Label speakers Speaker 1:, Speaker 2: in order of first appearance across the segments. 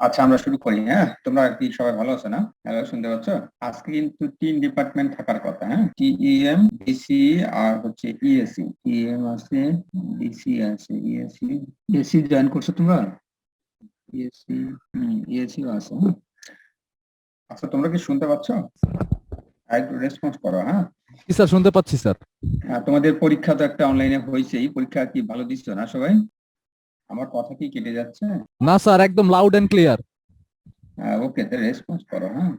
Speaker 1: আচ্ছা, আমরা শুরু করি। হ্যাঁ, তোমরা কি সবাই ভালো আছো না? হ্যালো, শুনতে পাচ্ছ? আজকে কিন্তু 3 ডিপার্টমেন্ট থাকার কথা। হ্যাঁ, টিইএম, ডিসি আর হচ্ছে ইএসসি। টিএম আছে, ডিসি আছে, ইএসসি। ইএসসি জয়েন করছো তোমরা? ইএসসি, ইএসসি আছে। হ্যাঁ। আচ্ছা, তোমরা কি শুনতে পাচ্ছ? একটু রেসপন্স করো। হ্যাঁ।
Speaker 2: জি স্যার, শুনতে পাচ্ছি স্যার।
Speaker 1: তোমাদের পরীক্ষা তো একটা অনলাইনে হয়েছেই, পরীক্ষা কি ভালো দিচ্ছ না সবাই? আমার কথা কি কেটে যাচ্ছে?
Speaker 2: না স্যার, একদম loud and clear.
Speaker 1: Okay, response করো। হ্যাঁ।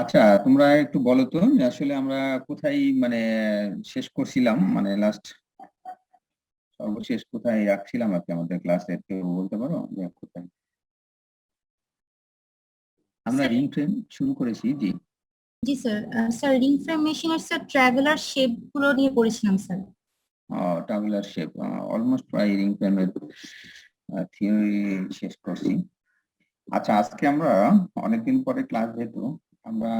Speaker 1: আচ্ছা, তোমরা একটু বলো তো যে আসলে আমরা কোথায় মানে শেষ করছিলাম, মানে লাস্ট সর্বশেষ কোথায় রাখছিলাম আর কি আমাদের ক্লাসে, কেউ বলতে পারো যে কোথায় আমরা
Speaker 3: স্যার,
Speaker 1: রিং ফ্রেম শুরু করেছি? জি।
Speaker 3: জি স্যার। স্যার, রিং ফ্রেম মেশিনের স্যার ট্রাভেলার শেপ গুলো নিয়ে পড়েছিলাম স্যার।
Speaker 1: টাবুলার শেপ, অলমোস্ট প্রায় রিং ফ্রেমের থিওরি শেষ করছি। আচ্ছা, আজকে আমরা অনেকদিন পরে ক্লাস, যেহেতু আমরা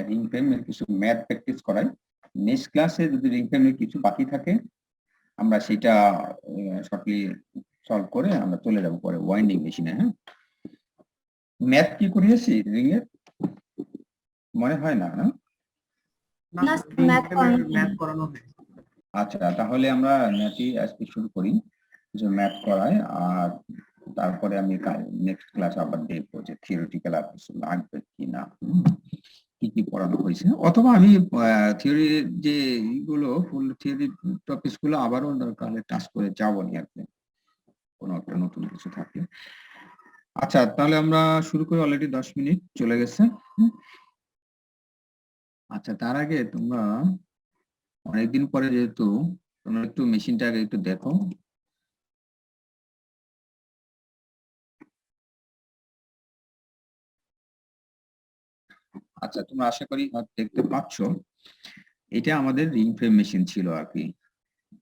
Speaker 1: রিং ফ্রেমের কিছু ম্যাথ প্র্যাকটিস করাই। নেক্সট ক্লাসে যদি রিং ফ্রেমের কিছু বাকি থাকে আমরা সেটা শর্টলি সলভ করে আমরা চলে যাব পরে ওয়াইন্ডিং মেশিনে। হ্যাঁ, ম্যাথ কি করিয়েছি রিং এর? মনে হয় না, না?
Speaker 3: না, ম্যাথ
Speaker 4: করানো হয়।
Speaker 1: আচ্ছা, তাহলে আমরা ম্যাথই আজকে শুরু করি, যে ম্যাথ করায়। আর তারপরে আমি নেক্সট ক্লাস আবার দেখবো যে থিওরিটিক্যাল আর কিছু লাগবে কিনা, কি কি পড়ানো হয়েছে, অথবা আমি থিওরি যে এইগুলো ফুল থিওরি টপিকস গুলো আবারও দরকার হলে টাচ করে যাবো নি আর কি, কোনো একটা নতুন কিছু থাকলে। আচ্ছা, তাহলে আমরা শুরু করি। অলরেডি 10 মিনিট চলে গেছে। আচ্ছা, তার আগে তোমরা অনেকদিন পরে যেহেতু, তোমরা একটু মেশিনটা আগে একটু দেখো। আচ্ছা, তোমরা আশা করি দেখতে পাচ্ছ, এটা আমাদের রিং ফ্রেম মেশিন ছিল আর কি।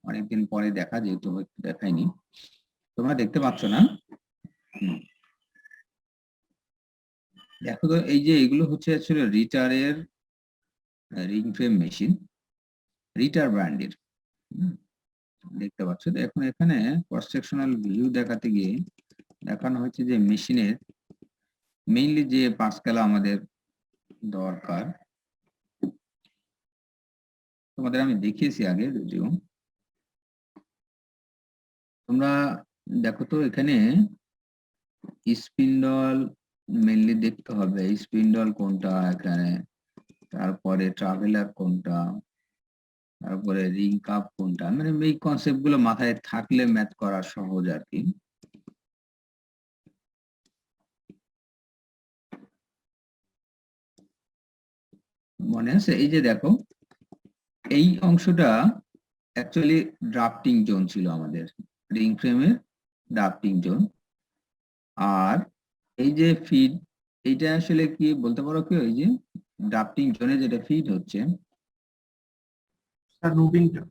Speaker 1: অনেকদিন পরে দেখা, যেহেতু দেখাইনি। তোমরা দেখতে পাচ্ছ না? দেখো তো, এই যে এগুলো হচ্ছে আসলে রিটারের রিং ফ্রেম মেশিন, রিটার ব্র্যান্ডের। দেখতে পাচ্ছ তো? এখন এখানে ক্রস সেকশনাল ভিউ দেখাতে গিয়ে দেখানো হচ্ছে যে মেশিনের মেইনলি যে পাঁচকালা আমাদের দরকার, তোমাদের আমি দেখিয়েছি আগে যদিও। তোমরা দেখো তো, এখানে স্পিন্ডল মেইনলি দেখতে হবে, স্পিন্ডল কোনটা এখানে, তারপরে ট্রাভেলার কোনটা, তারপরে রিং কাপ কোনটা, মানে এই কনসেপ্ট গুলো মাথায় থাকলে ম্যাথ করা সহজ আর কি। মনে আছে? এই যে দেখো, এই অংশটা অ্যাকচুয়ালি ড্রাফটিং জোন ছিল আমাদের রিং ফ্রেমের, ড্রাফটিং জোন। আর এই যে ফিড, এইটা আসলে কি বলতে পারো কি? ওই যে ড্রাফটিং জোনে যেটা ফিড হচ্ছে,
Speaker 4: স্যার রুবিনটা।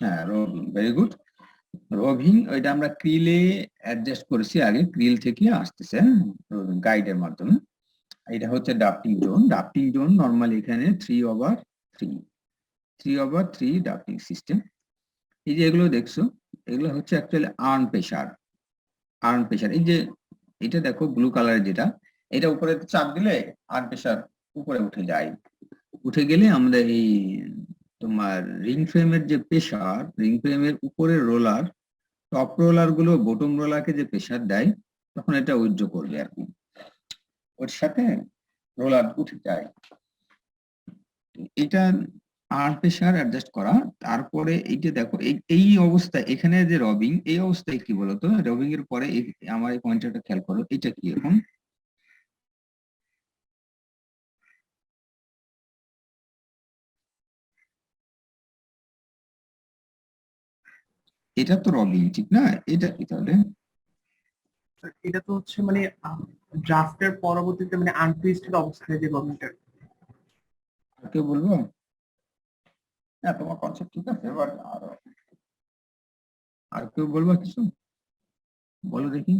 Speaker 1: হ্যাঁ, রোভিং, ভেরি গুড। রোভিং, ওইটা আমরা ক্রিলে অ্যাডজাস্ট করেছি আগে, ক্রিল থেকে আসতেছে গাইডের মাধ্যমে। এটা হচ্ছে drafting zone. Drafting zone normally এখানে 3/3 ড্রাফটিং সিস্টেম। এই যে এগুলো দেখছো, এগুলো হচ্ছে actually arm pressure. Arm pressure, এই যে এটা দেখো ব্লু কালারের যেটা, এটা উপরে চাপ দিলে আর্ম প্রেসার উপরে উঠে যায়। উঠে গেলে আমরা এই তোমার রিং ফ্রেমের যে প্রেসার, রিং ফ্রেমের উপরের রোলার, টপ রোলার গুলো বটম রোলারকে যে প্রেসার দেয়, তখন এটা উইথড্র করবে আর কি, ওর সাথে রোলার উঠে যায়। এটা আর প্রেসার অ্যাডজাস্ট করা। তারপরে এই যে দেখো, এই অবস্থায় এখানে যে রবিং, এই অবস্থায় কি বলতো, রবিং এর পরে আমার এই পয়েন্টটা খেয়াল করো, এটা কি এখন? এটা তো রবিং, ঠিক না? এটা কি তাহলে?
Speaker 4: এটা তো হচ্ছে মানে ড্রাফটের পরবর্তীতে মানে আনটুইস্টেড অবস্থায় যে গভর্নমেন্টের।
Speaker 1: কেউ বলবো? হ্যাঁ, তোমার কনসেপ্ট ঠিক আছে, বাট আর কেউ বলবো কিছু? বলো দেখি।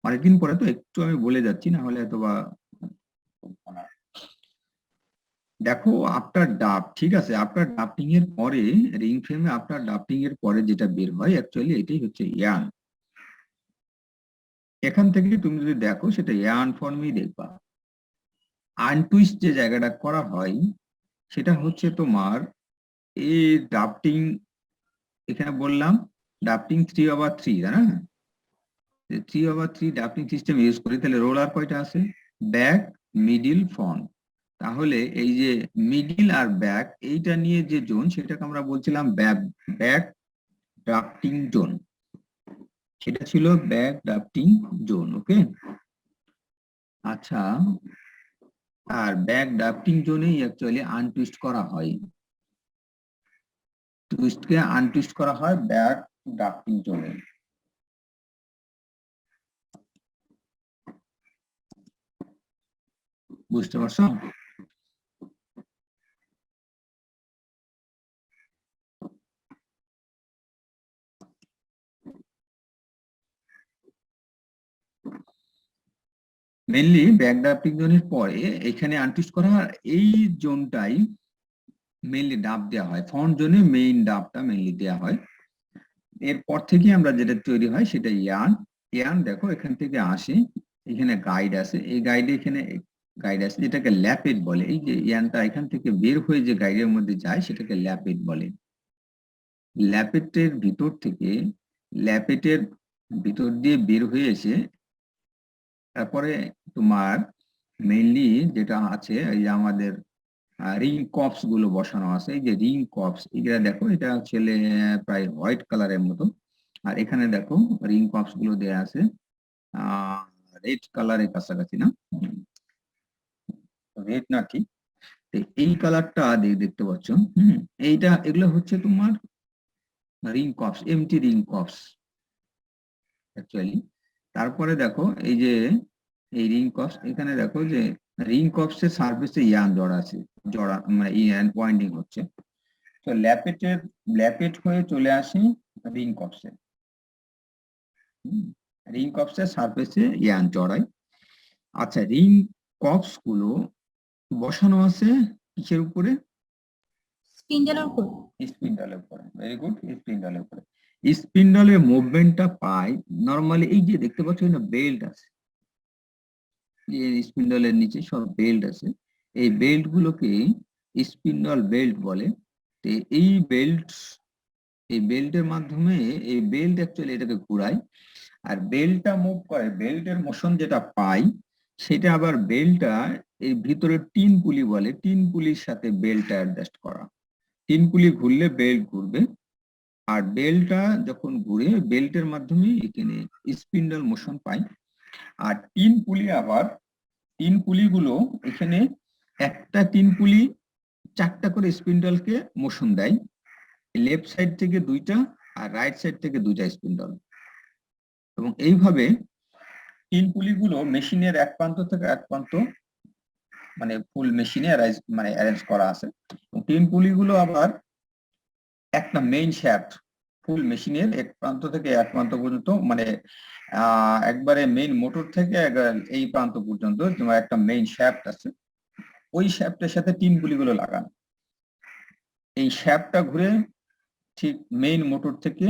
Speaker 1: অনেকদিন পরে তো একটু আমি বলে যাচ্ছি, না হলে অথবা দেখো, আফটার ডাব, ঠিক আছে, আফটার ডাফটিং এর পরে রিং ফ্রেমে আফটার ডাফটিং এর পরে যেটা বের হয় অ্যাকচুয়ালি এটাই হচ্ছে ইয়াং। এখান থেকে তুমি যদি দেখো সেটা ইয়ার্ন ফর্মেই দেখবা। আনটুইস্ট যে জায়গাটা করা হয় সেটা হচ্ছে তোমার এই ড্রাফটিং, এখানে বললাম ড্রাফটিং 3/3, তাই না? 3/3 ড্রাফটিং সিস্টেম ইউজ করি, তাহলে রোলার কয়টা আছে? Back, middle, front. তাহলে এই যে মিডিল আর ব্যাক এইটা নিয়ে যে জোন সেটাকে আমরা বলছিলাম ব্যাক ড্রাফটিং জোন। সেটা ছিল ব্যাক ড্রাফটিং জোন। ওকে, আচ্ছা। আর ব্যাক ড্রাফটিং জোনেই অ্যাকচুয়ালি আনটুইস্ট করা হয়, টুইস্টকে আনটুইস্ট করা হয় ব্যাক ড্রাফটিং জোনে। বুঝতে পারছো? মেইনলি ব্যাক ড্রাফটিং জোনের পরে এখানে আনটুইস্ট করা হয়, এই জোনটাই মেইনলি ডাব দেওয়া হয়, ফ্রন্ট জোনে মেইন ডাবটা মেইনলি দেওয়া হয়। এরপর থেকে আমরা যেটা তৈরি হয় সেটা ইয়ার্ন দেখো এখান থেকে আসে, এখানে গাইড আছে, এই গাইডে এখানে গাইড আছে যেটাকে ল্যাপেট বলে। এই যে ইয়ার্নটা এখান থেকে বের হয়ে যে গাইডের মধ্যে যায় সেটাকে ল্যাপেট বলে। ল্যাপেটের ভিতর থেকে, ল্যাপেটের ভিতর দিয়ে বের হয়ে এসে তারপরে তোমার মেইনলি যেটা আছে এই যে আমাদের রিং কপস গুলো বসানো আছে, এই যে রিং কপস এগুলা দেখো, এটা হচ্ছে প্রায় হোয়াইট কালারের মতো। আর এখানে দেখো রিং কপস গুলো দেয়া আছে রেড কালারের কাছাকাছি, না রেড না ঠিক, এই কালারটা দেখতে পাচ্ছ। এইটা এগুলো হচ্ছে তোমার ring cops, empty ring cops actually. তারপরে দেখো এই যে এই রিং কপস, এখানে দেখো যে রিং কপস এর সারফেসে ইয়ার্ন জড়া আছে, জড়া মানে ইয়ার্ন পয়েন্টিং হচ্ছে। তো ল্যাপেট হয়ে চলে আসে রিং কপসে, রিং কপসের সারফেসে ইয়ার্ন জড়ায়। আচ্ছা, রিং কপস গুলো বসানো আছে কিসের উপরে?
Speaker 3: স্পিন্ডেলের উপর।
Speaker 1: স্পিন্ডলের উপরে। ভেরি গুড, স্পিন্ডলের উপরে। স্পিন্ডলের মুভমেন্টটা পায় নরমালি, এই যে দেখতে পাচ্ছ না বেল্ট আছে, স্পিন্ডলের নিচে সব বেল্ট আছে, এই বেল্ট গুলোকে স্পিন্ডল বেল্ট বলে। তো এই বেল্টের মাধ্যমে এই বেল্ট অ্যাকচুয়ালি এটাকে ঘুরায়, আর বেল্টটা মুভ করে, বেল্টের মোশন যেটা পাই সেটা আবার বেল্টটা এই ভিতরে টিন পুলি বলে, টিন পুলির সাথে বেল্টটা অ্যাডজাস্ট করা। টিন পুলি ঘুরলে বেল্ট ঘুরবে, আর বেল্টটা যখন ঘুরে বেল্টের মাধ্যমে এখানে স্পিন্ডল মোশন পায়। আর টিন পুলিগুলো এখানে একটা টিন পুলি 4টা করে স্পিন্ডলকে মোশন দেয়, লেফট সাইড থেকে 2টা আর রাইট সাইড থেকে 2টা স্পিন্ডল। এবং এইভাবে টিন পুলিগুলো মেশিনের এক প্রান্ত থেকে এক প্রান্ত মানে ফুল মেশিনে অ্যারেঞ্জ করা আছে। টিন পুলিগুলো আবার একটা মেইন শ্যাফট, ফুল মেশিনের এক প্রান্ত থেকে এক প্রান্ত পর্যন্ত, মানে একবারে মেইন মোটর থেকে এই প্রান্ত পর্যন্ত তোমার একটা মেইন শ্যাফট আছে, ওই শ্যাফটের সাথে টিন পুলিগুলো লাগানো। এই শ্যাফটটা ঘুরে ঠিক মেইন মোটর থেকে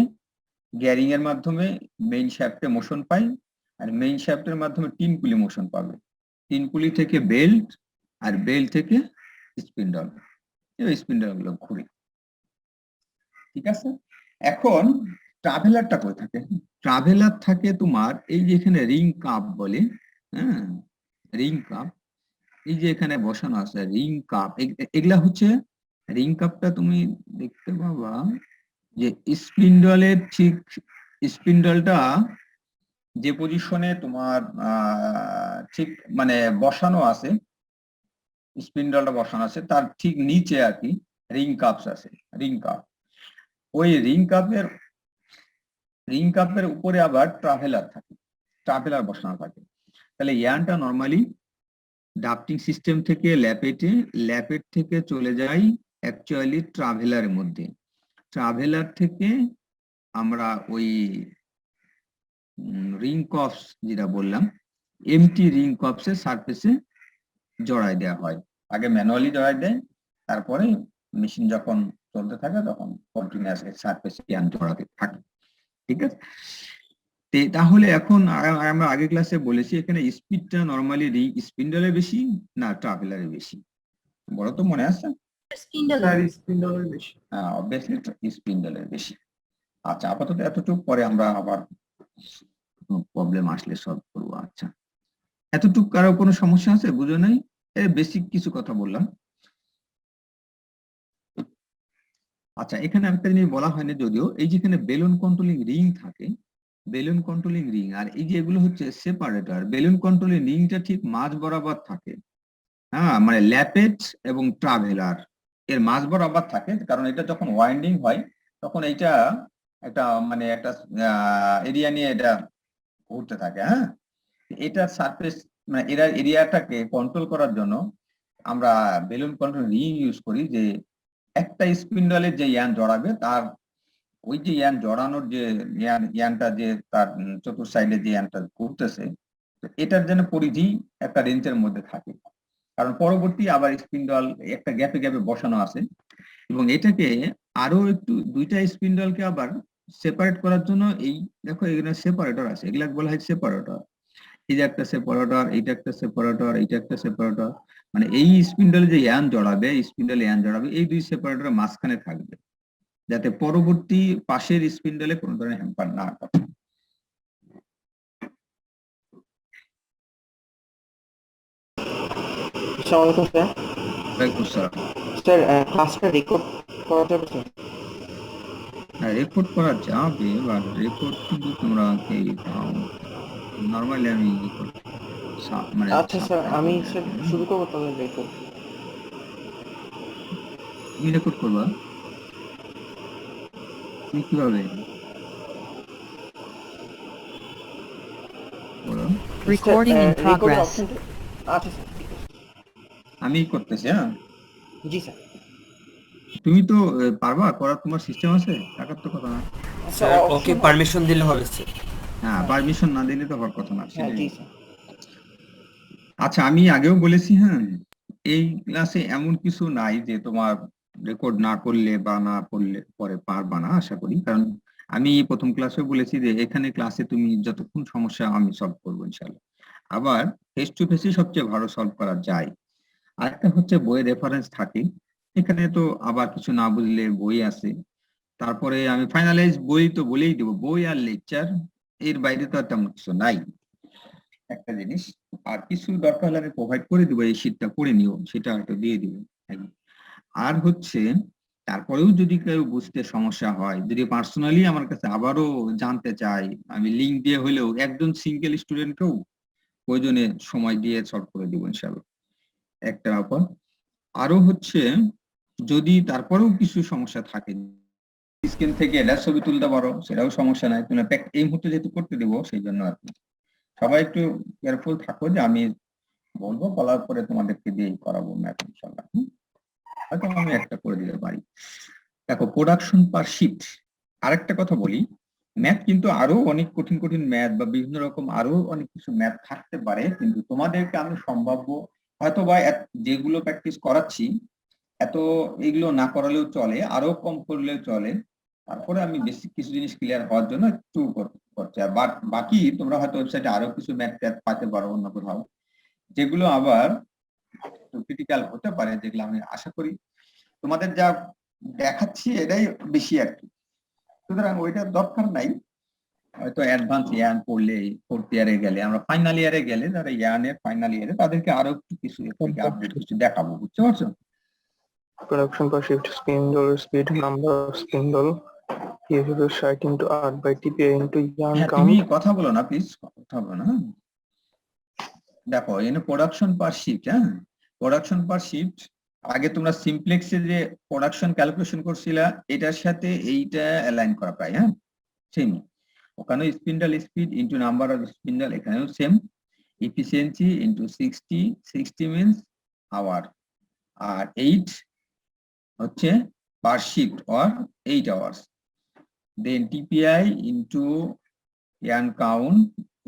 Speaker 1: গ্যারিং এর মাধ্যমে মেইন শ্যাফটে মোশন পায়, আর মেইন শ্যাফটের মাধ্যমে টিন পুলি মোশন পাবে, টিন পুলি থেকে বেল্ট, আর বেল্ট থেকে স্পিন্ডল, এই স্পিন্ডল গুলো ঘুরে। ঠিক আছে, এখন ট্রাভেলারটা কোথায় থাকে? ট্রাভেলার থাকে তোমার এই যে এখানে রিং কাপ বলে, হ্যাঁ রিং কাপ, এই যে এখানে বসানো আছে রিং কাপ, এগুলা হচ্ছে রিং কাপটা তুমি দেখতে পাবা যে স্পিন্ডলের ঠিক স্পিন্ডলটা যে পজিশনে তোমার ঠিক মানে বসানো আছে, স্পিন্ডলটা বসানো আছে তার ঠিক নিচে আর কি রিং কাপস আছে, রিং কাপ। ওই রিং কাপের উপরে আবার ট্রাভেলার থাকে, ট্রাভেলার বসানো থাকে। তাহলে ইয়ার্নটা নরমালি ড্রাফটিং সিস্টেম থেকে ল্যাপেট থেকে চলে যায় অ্যাকচুয়ালি ট্রাভেলারের মধ্যে, ট্রাভেলার থেকে আমরা ওই রিং কপস যেটা বললাম এমটি রিং কপসের সারফেসে জড়াই দেওয়া হয়। আগে ম্যানুয়ালি জড়াই দেয়, তারপরে মেশিন যখন চলতে থাকে তখন কন্টিনিউয়াস সারফেসে ইয়ার্ন জড়াতে থাকে। ঠিক আছে, তাহলে এখন আমরা আগের ক্লাসে বলেছি এখানে স্পিডটা নরমালি রিং স্পিন্ডলে বেশি না ট্রাভেলারে বেশি, বড় তো মনে আছে?
Speaker 3: স্পিন্ডল।
Speaker 4: স্যার স্পিন্ডলের বেশি।
Speaker 1: হ্যাঁ, অবভিয়াসলি স্পিন্ডলের বেশি। আচ্ছা, আপাতত এতটুকু, পরে আমরা আবার প্রবলেম আসলে সলভ করবো। আচ্ছা, এতটুকু কারো কোনো সমস্যা আছে? বুঝো নাই? বেসিক কিছু কথা বললাম। আচ্ছা, এখানে একটা জিনিস বলা হয়নি যদিও, এই যেখানে বেলুন কন্ট্রোলিং রিং থাকে, বেলুন কন্ট্রোলিং রিং, আর এই যে এগুলো হচ্ছে সেপারেটর। বেলুন কন্ট্রোলিং রিংটা ঠিক মাঝ বরাবর থাকে, হ্যাঁ, মানে ল্যাপেজ এবং ট্রাভেলার এর মাঝ বরাবর থাকে, কারণ এটা যখন ওয়াইন্ডিং হয় তখন এইটা একটা মানে একটা এরিয়া নিয়ে এটা ঘুরতে থাকে। হ্যাঁ, এটার সারফেস মানে এরিয়াটাকে কন্ট্রোল করার জন্য আমরা বেলুন কন্ট্রোল রিং ইউজ করি, যে একটা স্পিন্ডলের যে ইয়ান জড়াবে তার ওই যে ইয়ান জড়ানোর যে ইয়ানটা যে তার চতুর সাইডে যে ইয়ানটা ঘুরতেছে, এটার যেন পরিধি একটা রেঞ্জের মধ্যে থাকে, কারণ পরবর্তী আবার স্পিন্ডল একটা গ্যাপে গ্যাপে বসানো আছে। এবং এটাকে আরো একটু দুইটা স্পিন্ডলকে আবার সেপারেট করার জন্য এই দেখো এখানে সেপারেটর আছে, এগুলা বলা হয় সেপারেটর। এই যে একটা সেপারেটর, এইটা একটা সেপারেটর, এইটা একটা সেপারেটর, মানে এই স্পিন্ডলে যে ইয়ান জড়াবে, স্পিন্ডলে ইয়ান জড়াবে, এই দুই সেপারেটরের মাঝখানে থাকবে, যাতে পরবর্তী পাশের স্পিন্ডলে কোনো ধরনের হ্যাম্পার না করে।
Speaker 5: আসসালামু আলাইকুম স্যার।
Speaker 1: ওয়ালাইকুম আসসালাম।
Speaker 5: স্যার ক্লাসটা রেকর্ড করা যাবে স্যার?
Speaker 1: হ্যাঁ, রেকর্ড করা যাবে, বাট রেকর্ড কিন্তু তোমরা নর্মালি আমি মানে
Speaker 5: আচ্ছা স্যার, আমি স্যার শুরু করবো তাহলে রেকর্ড।
Speaker 1: তুমি রেকর্ড করবা? তুমি কিভাবে বলো?
Speaker 6: Recording in progress.
Speaker 5: আচ্ছা স্যার, ঠিক আছে।
Speaker 1: আমি করতেছি। হ্যাঁ,
Speaker 5: জি স্যার।
Speaker 1: তুমি তো পারবা করার, তোমার সিস্টেম আছে, টাকার তো কথা না।
Speaker 5: স্যার ওকে পারমিশন দিলে হবে স্যার।
Speaker 1: হ্যাঁ, পারমিশন না দিলে তো হওয়ার কথা না।
Speaker 5: হ্যাঁ জি স্যার।
Speaker 1: আচ্ছা, আমি আগেও বলেছি, হ্যাঁ, এই ক্লাসে এমন কিছু নাই যে তোমার রেকর্ড না করলে বা না করলে পরে পারবা না, আশা করি। কারণ আমি প্রথম ক্লাসে বলেছি যে এখানে ক্লাসে তুমি যতক্ষণ সমস্যা আমি সলভ করবো ইনশাল্লাহ। আবার ফেস টু ফেসে সবচেয়ে ভালো সলভ করা যায়। আরেকটা হচ্ছে বইয়ের রেফারেন্স থাকে, এখানে তো আবার কিছু না বুঝলে বই আছে। তারপরে আমি ফাইনালাইজ বই তো বলেই দেবো, বই আর লেকচার, এর বাইরে তো আর তেমন কিছু নাই একটা জিনিস। আর কিছু দরকার হলে আমি প্রোভাইড করে দিব, এই শীটটা করে নিও, সেটা হয়তো দিয়ে দিব। আর হচ্ছে তারপরেও যদি কেউ বুঝতে সমস্যা হয়, যদি পার্সোনালি আমার কাছে আবারও জানতে চাই, আমি লিঙ্ক দিয়ে হলেও একজন সিঙ্গেল স্টুডেন্টকেও প্রয়োজনে সময় দিয়ে সলভ করে দিব ইনশাআল্লাহ। একটা ব্যাপার আরো হচ্ছে, যদি তারপরেও কিছু সমস্যা থাকে, স্ক্রিন থেকে এটা ছবি তুলতে পারো, সেটাও সমস্যা নাই। তুমি এই মুহূর্তে যেহেতু করতে দিব, সেই জন্য আর কি সবাই একটু কেয়ারফুল থাকো, যে আমি বলবো বলার পরে তোমাদেরকে দিয়েই করাবো ম্যাথ ইনশাআল্লাহ। হয়তো আমি একটা করে দিতে পারি। দেখো, প্রোডাকশন পার শিফট, আরেকটা কথা বলি, ম্যাথ কিন্তু আরো অনেক কঠিন কঠিন ম্যাথ বা বিভিন্ন রকম আরো অনেক কিছু ম্যাথ থাকতে পারে, কিন্তু তোমাদেরকে আমি সম্ভাব্য হয়তো বা যেগুলো প্র্যাকটিস করাচ্ছি এত এগুলো না করালেও চলে, আরো কম করলেও চলে। তারপরে আমি বেসিক কিছু জিনিস ক্লিয়ার হওয়ার জন্য একটু করছি। আর বাকি তোমরা হয়তো ওয়েবসাইটে আরো কিছু ম্যাথ পাতে পারো অন্য কোথাও, যেগুলো আবার ক্রিটিক্যাল হতে পারে, যেগুলো আমি আশা করি তোমাদের যা দেখাচ্ছি এটাই বেশি আর কি। সুতরাং ওইটার দরকার নাই। হয়তো অ্যাডভান্স ইয়ান পড়লে ফোর্থ ইয়ারে গেলে, আমরা ফাইনাল ইয়ারে গেলে যারা ইয়ানের ফাইনাল ইয়ারে, তাদেরকে আরো একটু কিছু আপডেট কিছু দেখাবো, বুঝতে পারছো?
Speaker 7: Production per shift spindle speed number of spindle usually 60 into R by TPA into yarn
Speaker 1: হ্যাঁ,
Speaker 7: count.
Speaker 1: তুমি কথা বলো না প্লিজ, কথা বলো না। দেখো এখানে প্রোডাকশন পার শিফট, হ্যাঁ, প্রোডাকশন পার শিফট, আগে তোমরা সিমপ্লেক্সে যে প্রোডাকশন ক্যালকুলেশন করছিলা এটার সাথে এইটা অ্যালাইন করা প্রায়, হ্যাঁ, সেম। ওখানে spindle speed into number of spindle, এখানেও same. Efficiency into 60 mins hour, আর 8 হচ্ছে per shift or 8 hours. Then TPI into yarn count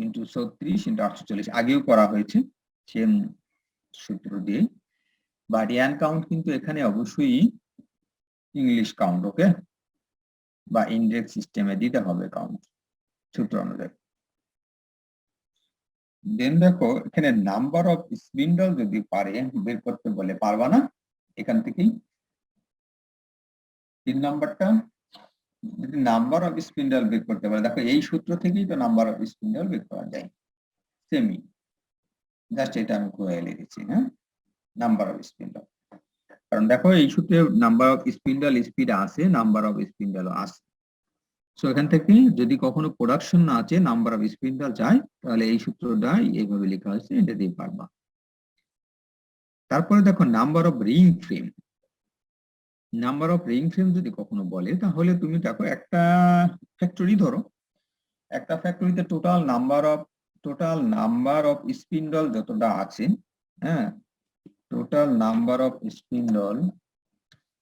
Speaker 1: into 36 into 840, আগেও করা হয়েছে সেম সূত্র দিয়ে। বাট ইয়ান কাউন্ট কিন্তু এখানে অবশ্যই ইংলিশ কাউন্ট, ওকে, বা ইন্ডেক্স সিস্টেমে দিতে হবে কাউন্ট সূত্র অনুযায়ী। দেন দেখো এখানে নাম্বার অফ স্পিন্ডল যদি পারে বের করতে বলে, পারবা না? এখান থেকেই 3 নাম্বারটা যদি নাম্বার অফ স্পিন্ডল বের করতে পারে, দেখো এই সূত্র থেকেই তো নাম্বার অফ স্পিন্ডল বের করা যায়। সেমি জাস্ট এটা আমি করে লিখেছি, হ্যাঁ, নাম্বার অফ স্পিন্ডল। কারণ দেখো এই সূত্রে নাম্বার অফ স্পিন্ডল স্পিড আছে, নাম্বার অফ স্পিন্ডল আছে। সো এখান থেকে যদি কখনো প্রোডাকশন না আছে, নাম্বার অফ স্পিন্ডল চাই, তাহলে এই সূত্রটা এইভাবে লেখা হয়েছে, এটা দিয়ে পারবা। তারপরে দেখো number of ring frame. Number of ring frame যদি কখনো বলে, তাহলে তুমি দেখো একটা ফ্যাক্টরি ধরো, একটা ফ্যাক্টরিতে টোটাল নাম্বার অফ স্পিন্ডল যতটা আছে, হ্যাঁ, total number of spindle,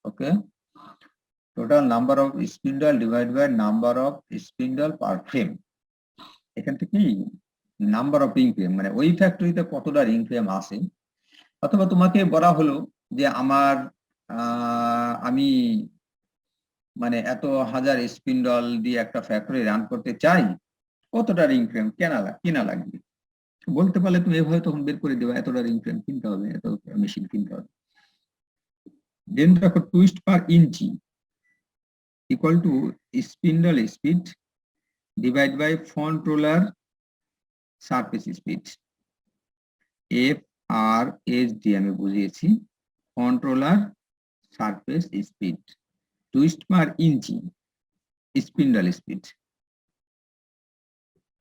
Speaker 1: okay, total number of spindle divide by number of spindle per frame. এখান থেকে নাম্বার অফ রিং ফ্রেম মানে ওই ফ্যাক্টরিতে কতটা রিং ফ্রেম আছে। অথবা তোমাকে বলা হলো যে আমি মানে এত হাজার স্পিন্ডল দিয়ে একটা ফ্যাক্টরি রান করতে চাই, কতটা রিং ফ্রেম কেনা লাগবে বলতে পারলে তুমি এভাবে তখন বের করে দেবা, এতটা রিং ফ্রেম কিনতে হবে, এত মেশিন কিনতে হবে। দেন দেখো twist per inch equal to spindle speed divide by front roller surface speed. FRSD আমি বুঝিয়েছি, front roller surface speed, twist per inch spindle speed,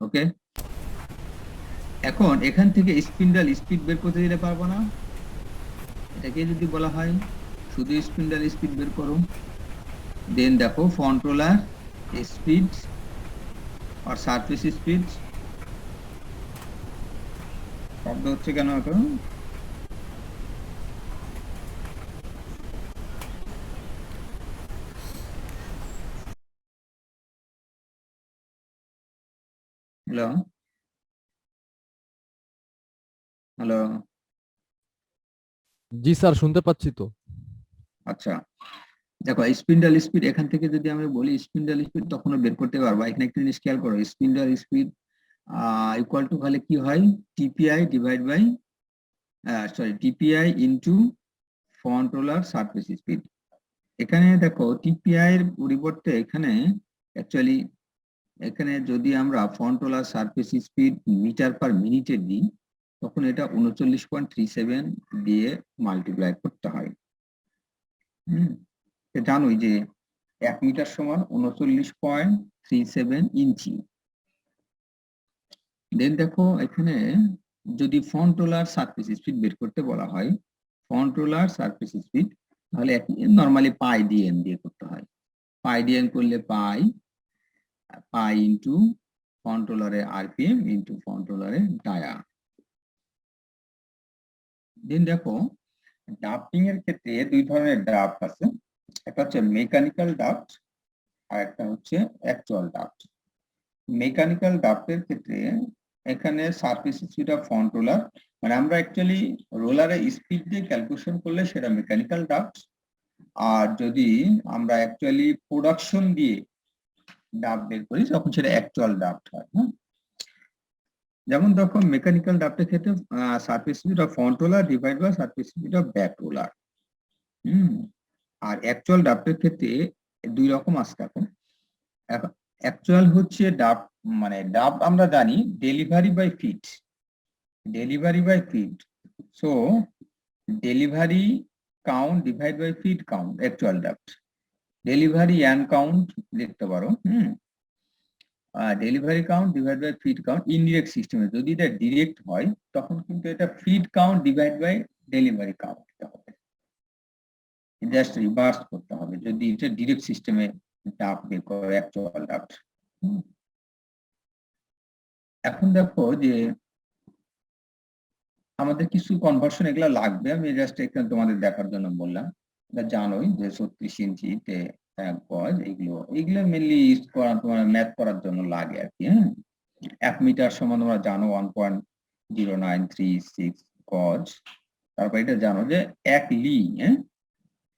Speaker 1: okay. এখন এখান থেকে স্পিন্ডল স্পিড বের করতে দিলে পারবো না, এটাকে যদি বলা হয় শুধু স্পিন্ডল স্পিড বের করো। দেন দেখো ফ্রন্ট রোলার স্পিড আর সারফেস স্পিড, শব্দ হচ্ছে কেন এখন? হ্যালো হ্যালো,
Speaker 2: জি স্যার, শুনতে পাচ্ছি তো।
Speaker 1: আচ্ছা দেখো স্পিন্ডল স্পিড এখান থেকে যদি আমরা বলি স্পিন্ডল স্পিড তখনও বের করতে পারবা। এখানে একটা জিনিস খেয়াল করো, স্পিন্ডল স্পিড ইকুয়াল টু হলে কি হয়, TPI divide by TPI into front roller surface speed. এখানে দেখো টিপিআই এর পরিবর্তে এখানে অ্যাকচুয়ালি এখানে যদি আমরা front roller surface speed metre per মিনিটে দিই, তখন এটা 39.37 দিয়ে মাল্টিপ্লাই করতে হয়। জানোই যে 1 মিটার সমান 39.37 ইঞ্চি। দেন দেখো এখানে যদি ফ্রন্ট রোলার সারফেস স্পিড বের করতে বলা হয়, ফ্রন্ট রোলার সারফেস স্পিড, তাহলে নরমালি পাই ডিএন দিয়ে করতে হয়। পাই ডিএন করলে পাই ইন্টু ফ্রন্ট রোলারের আরপিএম ইন্টু ফ্রন্ট রোলারের ডায়া। দেন দেখো ডাফটিং এর ক্ষেত্রে 2 ধরনের ডাফট আছে, একটা হচ্ছে মেকানিক্যাল ডাফট আর একটা হচ্ছে অ্যাকচুয়াল ডাফট। মেকানিক্যাল ডাফটের ক্ষেত্রে এখানে surface speed of front roller, মানে আমরা অ্যাকচুয়ালি রোলারের স্পিড দিয়ে ক্যালকুলেশন করলে সেটা মেকানিক্যাল ডাফট, আর যদি আমরা অ্যাকচুয়ালি প্রোডাকশন দিয়ে ডাফট বের করি তখন সেটা অ্যাকচুয়াল ডাফট হয়। যেমন দেখো মেকানিক্যাল ডাফটের ক্ষেত্রে surface speed of front roller divide by surface speed of back roller. আর অ্যাকচুয়াল ডাফটের ক্ষেত্রে 2 রকম আছে। এখন অ্যাকচুয়াল হচ্ছে ডাফট, মানে ডাফট আমরা জানি delivery by feed, so delivery count divide by feed count actual draft. Delivery and count লিখতে পারো, delivery count divide by feed count indirect সিস্টেমে। যদি এটা ডিরেক্ট হয় তখন কিন্তু এটা feed count divide by delivery count দিতে হবে, জাস্ট রিভার্স করতে হবে যদি এটা ডিরেক্ট সিস্টেমে ডাফট বের করে অ্যাকচুয়াল ডাফট। এখন দেখো যে আমাদের কিছু কনভার্সন এগুলা লাগবে, আমি জাস্ট এখানে তোমাদের দেখার জন্য বললাম। এটা জানোই যে 36 ইঞ্চিতে গজ, এগুলো মেনলি ইউজ করা তোমার ম্যাথ করার জন্য লাগে আর কি। 1 মিটার সমান তোমরা জানো 1.0936 গজ। তারপর এটা জানো যে 1 লি,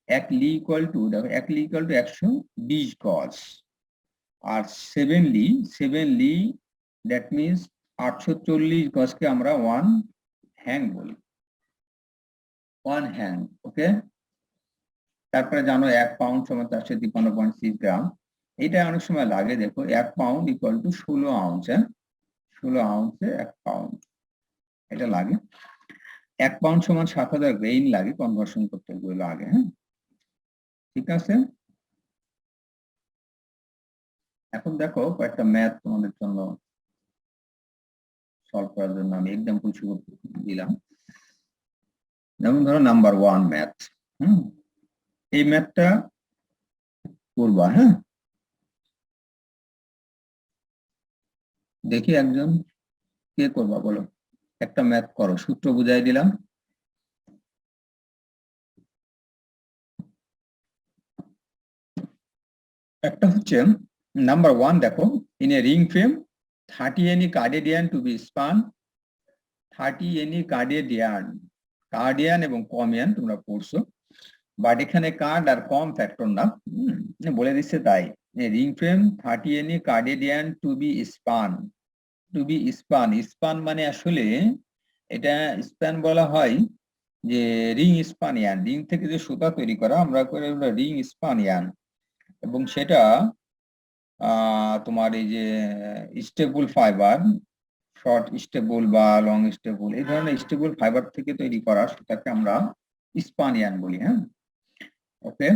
Speaker 1: 1 লি ইকুয়াল টু, দেখো 1 লি ইকুয়াল টু 120 গজ। আর 7 লি দ্যাট মিনস 840 গজকে আমরা 1 হ্যাং বলি, 1 হ্যাং। ওকে, তারপরে জানো 1 পাউন্ড সমান 453.6 গ্রাম। এটা অনেক সময় লাগে, দেখো 1 pound equal to 16 ounce. 16 আউন্সে 1 pound, এটা লাগে। 1 পাউন্ড সমান 7000 গ্রেইন লাগে কনভার্সন করতে গেলে আগে। হ্যাঁ, ঠিক আছে। এখন দেখো কয়েকটা ম্যাথ তোমাদের জন্য সলভ করার জন্য আমি এক্সাম্পল শুরু দিলাম। যেমন ধরো নাম্বার 1 ম্যাথ। এই ম্যাথটা করবা। হ্যাঁ, দেখি একজন কে করবা বলো, একটা ম্যাথ করো, সূত্র বুঝাই দিলাম। একটা হচ্ছে নাম্বার 1, দেখো in a ring frame 30 any cardian to be spun, 30 any কার্ডিয়ান এবং কমিয়ান তোমরা পড়ছো, বাট এখানে কার্ড আর কম ফ্যাক্টর না, বলে দিচ্ছে তাই। Ring frame 30 any cardian to be spun, span মানে আসলে এটা স্প্যান বলা হয় যে রিং স্পানিয়ান, রিং থেকে যে সুতা তৈরি করা আমরা করে রিং স্পানিয়ান, এবং সেটা তোমার এই যে স্টেবল ফাইবার, শর্ট স্টেবল বা লং স্টেবল, এই ধরনের স্টেবল ফাইবার থেকে তৈরি করা সেটাকে আমরা স্পানিয়ান বলি। হ্যাঁ, okay.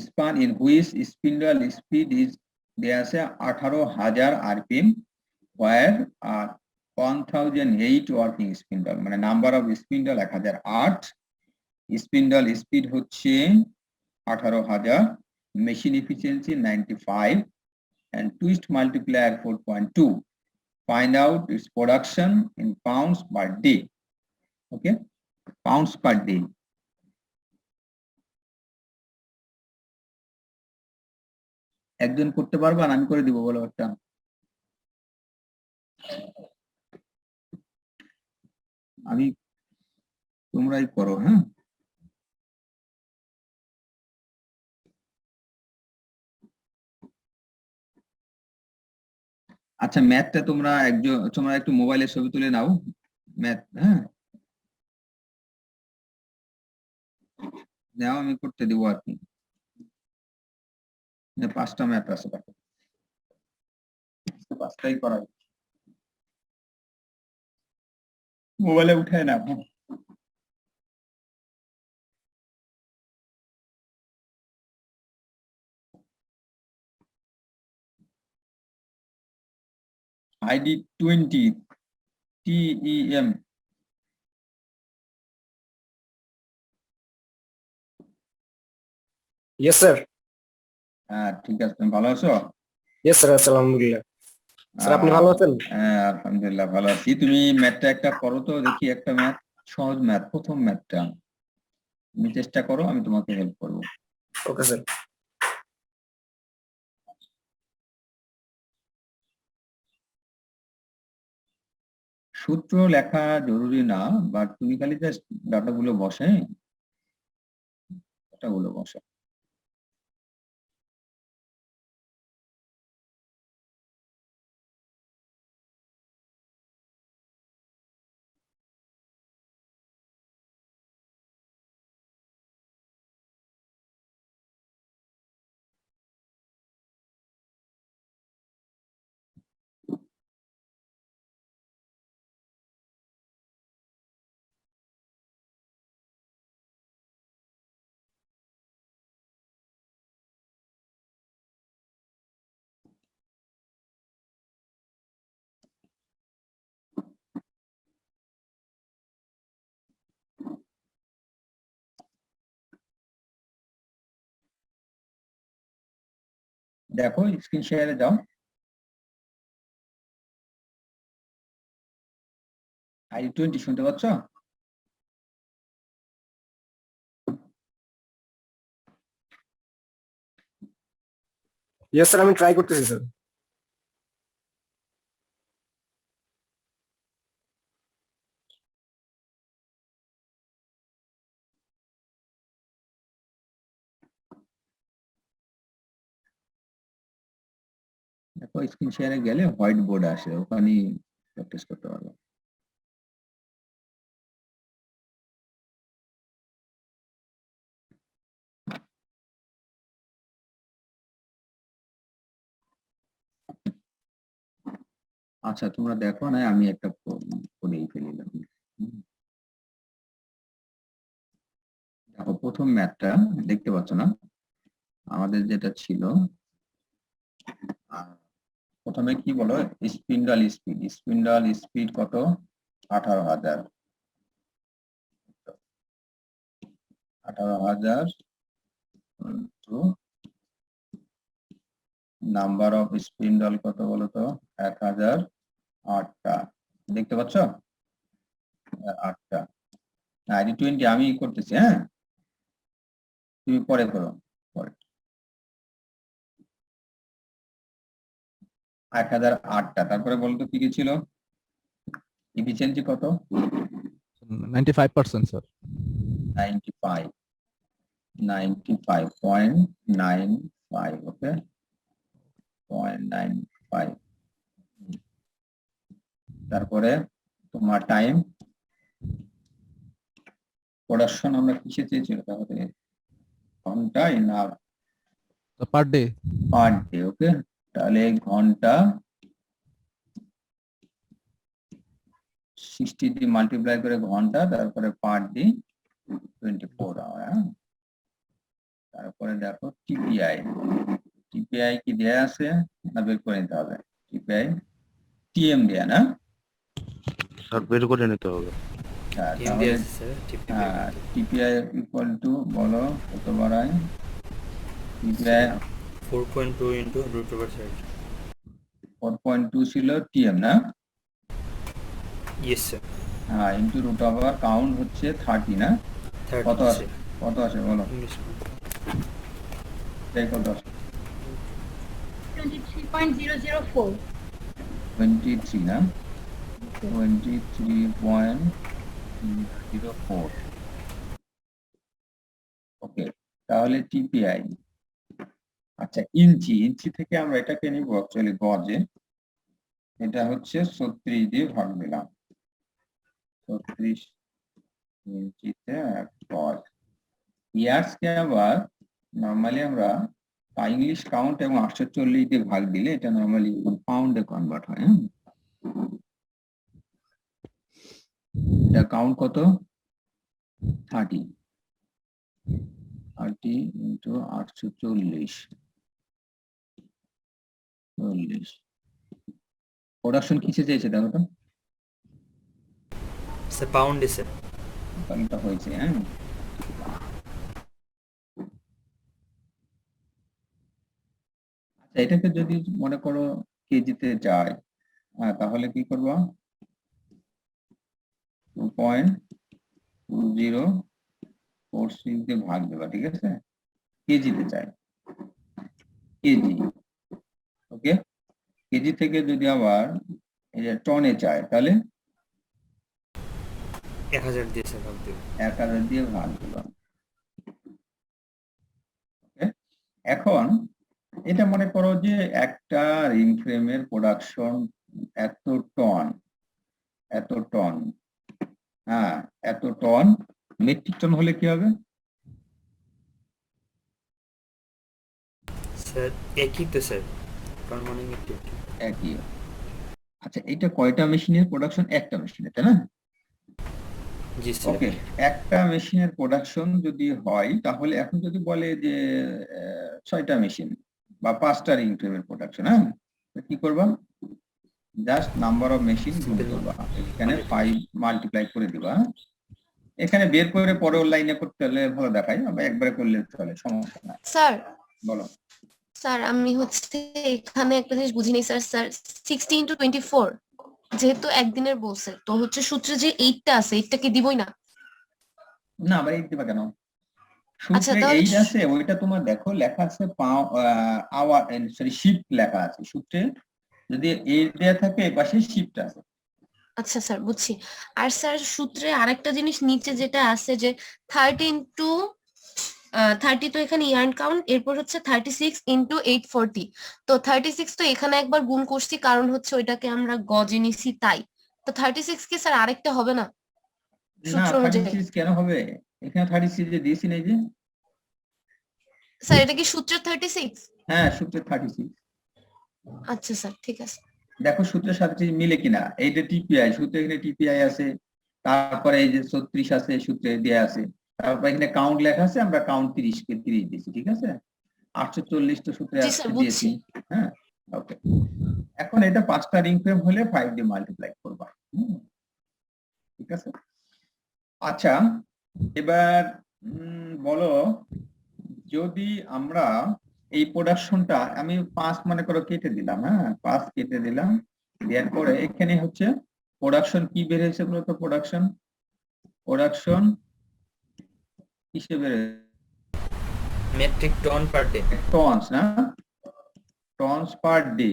Speaker 1: Spun in which spindle speed is দেয়া আছে 18,000 RPM, where are 1008 working spindle, মানে number of spindle 1008, spindle speed হচ্ছে 18,000, machine efficiency 95 and twist multiplier 4.2. Find out its production in pounds per day. Okay, pounds per day. একজন করতে পারবা না আমি করে দিব বলো একটা? আমি, তোমরাই করো। হ্যাঁ, আচ্ছা ম্যাথটা তোমরা একটু মোবাইলে ছবি তুলে নাও ম্যাথ। হ্যাঁ, নাও, আমি করতে দিব আর কি। 5টা ম্যাথ আছে, দেখো 5টাই করা মোবাইলে উঠায় না। ID 20 TEM।
Speaker 8: Yes sir.
Speaker 1: হ্যাঁ, ঠিক আছে। তুমি ভালো আছো?
Speaker 8: ইয়েস স্যার, আলহামদুলিল্লাহ। স্যার আপনি ভালো আছেন?
Speaker 1: হ্যাঁ, আলহামদুলিল্লাহ ভালো আছি। তুমি ম্যাথটা একটা করো তো দেখি, একটা ম্যাথ, সহজ ম্যাথ, প্রথম ম্যাথটা তুমি চেষ্টা করো, আমি তোমাকে হেল্প করবো।
Speaker 8: Okay sir.
Speaker 1: সূত্র লেখা জরুরি না, বাট তুমি খালি জাস্ট ডাটাগুলো বসে, ডাটাগুলো বসে। দেখো স্ক্রিন শেয়ারে যাও। আইডি 20 শুনতে পাচ্ছ?
Speaker 8: ইয়েস স্যার, আমি ট্রাই করতেছি স্যার।
Speaker 1: দেখো স্ক্রিন শেয়ারে গেলে হোয়াইট বোর্ড আসে, ওখানেই প্র্যাকটিস করতে পারবো। আচ্ছা তোমরা দেখো না, আমি একটা করেই ফেলিলাম। দেখো প্রথম ম্যাথটা দেখতে পাচ্ছ না, আমাদের যেটা ছিল প্রথমে কি বলো, স্পিন্ডল স্পিড কত, 18,000, 18,000 নাম্বার অফ স্পিন্ডল কত বলো তো, 1008টা, দেখতে পাচ্ছ 8টা। আইডি 20 আমি করতেছি, হ্যাঁ তুমি পরে করো, পরে 1008টা। তারপরে বলতো কি কি ছিল, এফিসিয়েন্সি কত,
Speaker 2: 95% স্যার।
Speaker 1: 95.95, ওকে 0.95। তারপরে তোমার টাইম প্রোডাকশন আমরা কিসে চেয়েছিল, তাহলে ঘন্টায় না
Speaker 2: পার ডে।
Speaker 1: পার ডে, ওকে তাহলে ঘন্টা 60 দিয়ে মাল্টিপ্লাই করে ঘন্টা, তারপরে পার ডে 24 আওয়ার। তারপরে দেখো টিপিআই কি দেয়া আছে না বের করে নিতে হবে, টিপিআই টিএম দেয়া না,
Speaker 7: স্যার বের করে নিতে হবে।
Speaker 1: হ্যাঁ,
Speaker 5: টিম
Speaker 1: তাহলে
Speaker 5: দিয়ে আছে স্যার
Speaker 1: টিপিআই ইকুয়াল টু বলো কত বাড়ায়, TPI
Speaker 5: 4.2 into root over side.
Speaker 1: 4.2 ছিল টিএম না,
Speaker 5: ইয়েস স্যার।
Speaker 1: হ্যাঁ ইনটু রুট ওভার কাউন্ট হচ্ছে 30 না, কত
Speaker 5: 30
Speaker 1: আছে, কত আছে বলো,
Speaker 5: ইংলিশ
Speaker 1: তাই কত আছে,
Speaker 3: 23.004.
Speaker 1: 23 না, 23.04, ওকে তাহলে টিপিআই। আচ্ছা ইঞ্চি থেকে আমরা এটাকে নিব অ্যাকচুয়ালি গজে, এটা হচ্ছে 36 দিয়ে ভাগ দিলাম, 36 ইঞ্চিতে গজ। ইয়ার্সকে আবার নরমালি আমরা ইংলিশ কাউন্ট এবং 840 দিয়ে ভাগ দিলে এটা নরমালি পাউন্ডে কনভার্ট হয়। এটা কাউন্ট কত, 30 ইন্টু 840, প্রোডাকশন কিসে চেয়েছে দেখো তো,
Speaker 5: স্যার পাউন্ডে স্যার।
Speaker 1: কাউন্টটা হয়েছে, হ্যাঁ আচ্ছা এটাকে যদি মনে করো কেজিতে যায়, তাহলে কি করবো, 2.2046 দিয়ে ভাগ দেবা, ঠিক আছে, কেজিতে চাই, কেজি, ওকে কেজি থেকে যদি আবার এই যে টনে চায় তাহলে
Speaker 5: 1000 দিয়ে স্যার ভাগ দেব।
Speaker 1: 1000 দিয়ে ভাগ দিলাম, ওকে। এখন এটা মনে করো যে একটা রিং ফ্রেমের প্রোডাকশন এত টন, হ্যাঁ এত টন, মেট্রিক টন হলে কি হবে,
Speaker 5: স্যার একই তো স্যার, কারণ মানে
Speaker 1: একই। আচ্ছা এটা কয়টা মেশিনের প্রোডাকশন, একটা মেশিনের, তাই না,
Speaker 5: জি স্যার।
Speaker 1: ওকে একটা মেশিনের প্রোডাকশন যদি হয়, তাহলে এখন যদি বলে যে 6টা মেশিন বা 5টা রিং ফ্রেমের প্রোডাকশন, হ্যাঁ কি করবা, জাস্ট নাম্বার অফ মেশিন গুণ করবা, এখানে 5 মাল্টিপ্লাই করে দিবা, এখানে বের করে পরের লাইনে করতে হলে ভালো দেখায়, আবার একবারে করলে চলে, সমস্যা নাই।
Speaker 9: স্যার
Speaker 1: বলো
Speaker 9: স্যার আমি হচ্ছে এখানে একটা জিনিস বুঝিনি স্যার। স্যার 60 into 24 যেহেতু একদিনের বলছে, তো হচ্ছে সূত্রে যে 8টা আছে 8টা কি দিবই না?
Speaker 1: না আবার এই দিবা কেন,
Speaker 9: আচ্ছা,
Speaker 1: সূত্রে
Speaker 9: তাহলে
Speaker 1: 8 আছে, ওইটা তোমার দেখো লেখা আছে আওয়ার, সরি শিফট লেখা আছে সূত্রে, যদি 8 দেয়া থাকে এই পাশে শিফট আছে।
Speaker 9: আচ্ছা স্যার বুঝছি। আর স্যার সূত্রে আরেকটা জিনিস নিচে যেটা আছে যে 30 into 30 তো এখানে ইয়ার্ন কাউন্ট, এরপর হচ্ছে 36 ইন্টু 840। তো 36 তো এখানে একবার গুণ করছি, কারণ হচ্ছে ওইটাকে আমরা গজে নিছি তাই। তো 36 কি স্যার আরেকটা হবে না
Speaker 1: না
Speaker 9: সূত্র অনুযায়ী?
Speaker 1: 36 কেন হবে, এখানে 36 যে দিয়েছি না এই যে,
Speaker 9: স্যার এটা কি সূত্র 36?
Speaker 1: হ্যাঁ সূত্রে 36।
Speaker 9: আচ্ছা স্যার ঠিক আছে।
Speaker 1: দেখো সূত্রের সাথে মিলে কিনা, এইটা টিপিআই সূত্রে, এখানে টিপিআই আছে, তারপরে এই যে 36 আছে সূত্রে দেয়া আছে, তারপর এখানে কাউন্ট লেখা আছে, আমরা কাউন্ট 30 কে 30 দিয়েছি, ঠিক আছে। 840 তো সূত্রে
Speaker 9: জি স্যার
Speaker 1: দিয়েছি,
Speaker 9: বুঝছি।
Speaker 1: হ্যাঁ ওকে। এখন এটা 5টা রিং ফ্রেম হলে 5 দিয়ে মাল্টিপ্লাই করবা, ঠিক আছে। আচ্ছা এবার বলো, যদি আমরা এই প্রোডাকশনটা আমি 5 মনে করো কেটে দিলাম, হ্যাঁ 5 কেটে দিলাম, দেওয়ার পরে এখানে হচ্ছে প্রোডাকশন কি বের হয়েছে বলতো, প্রোডাকশন কিসে বের হয়েছে,
Speaker 5: metric ton per day.
Speaker 1: Tons না, টনস পার ডে,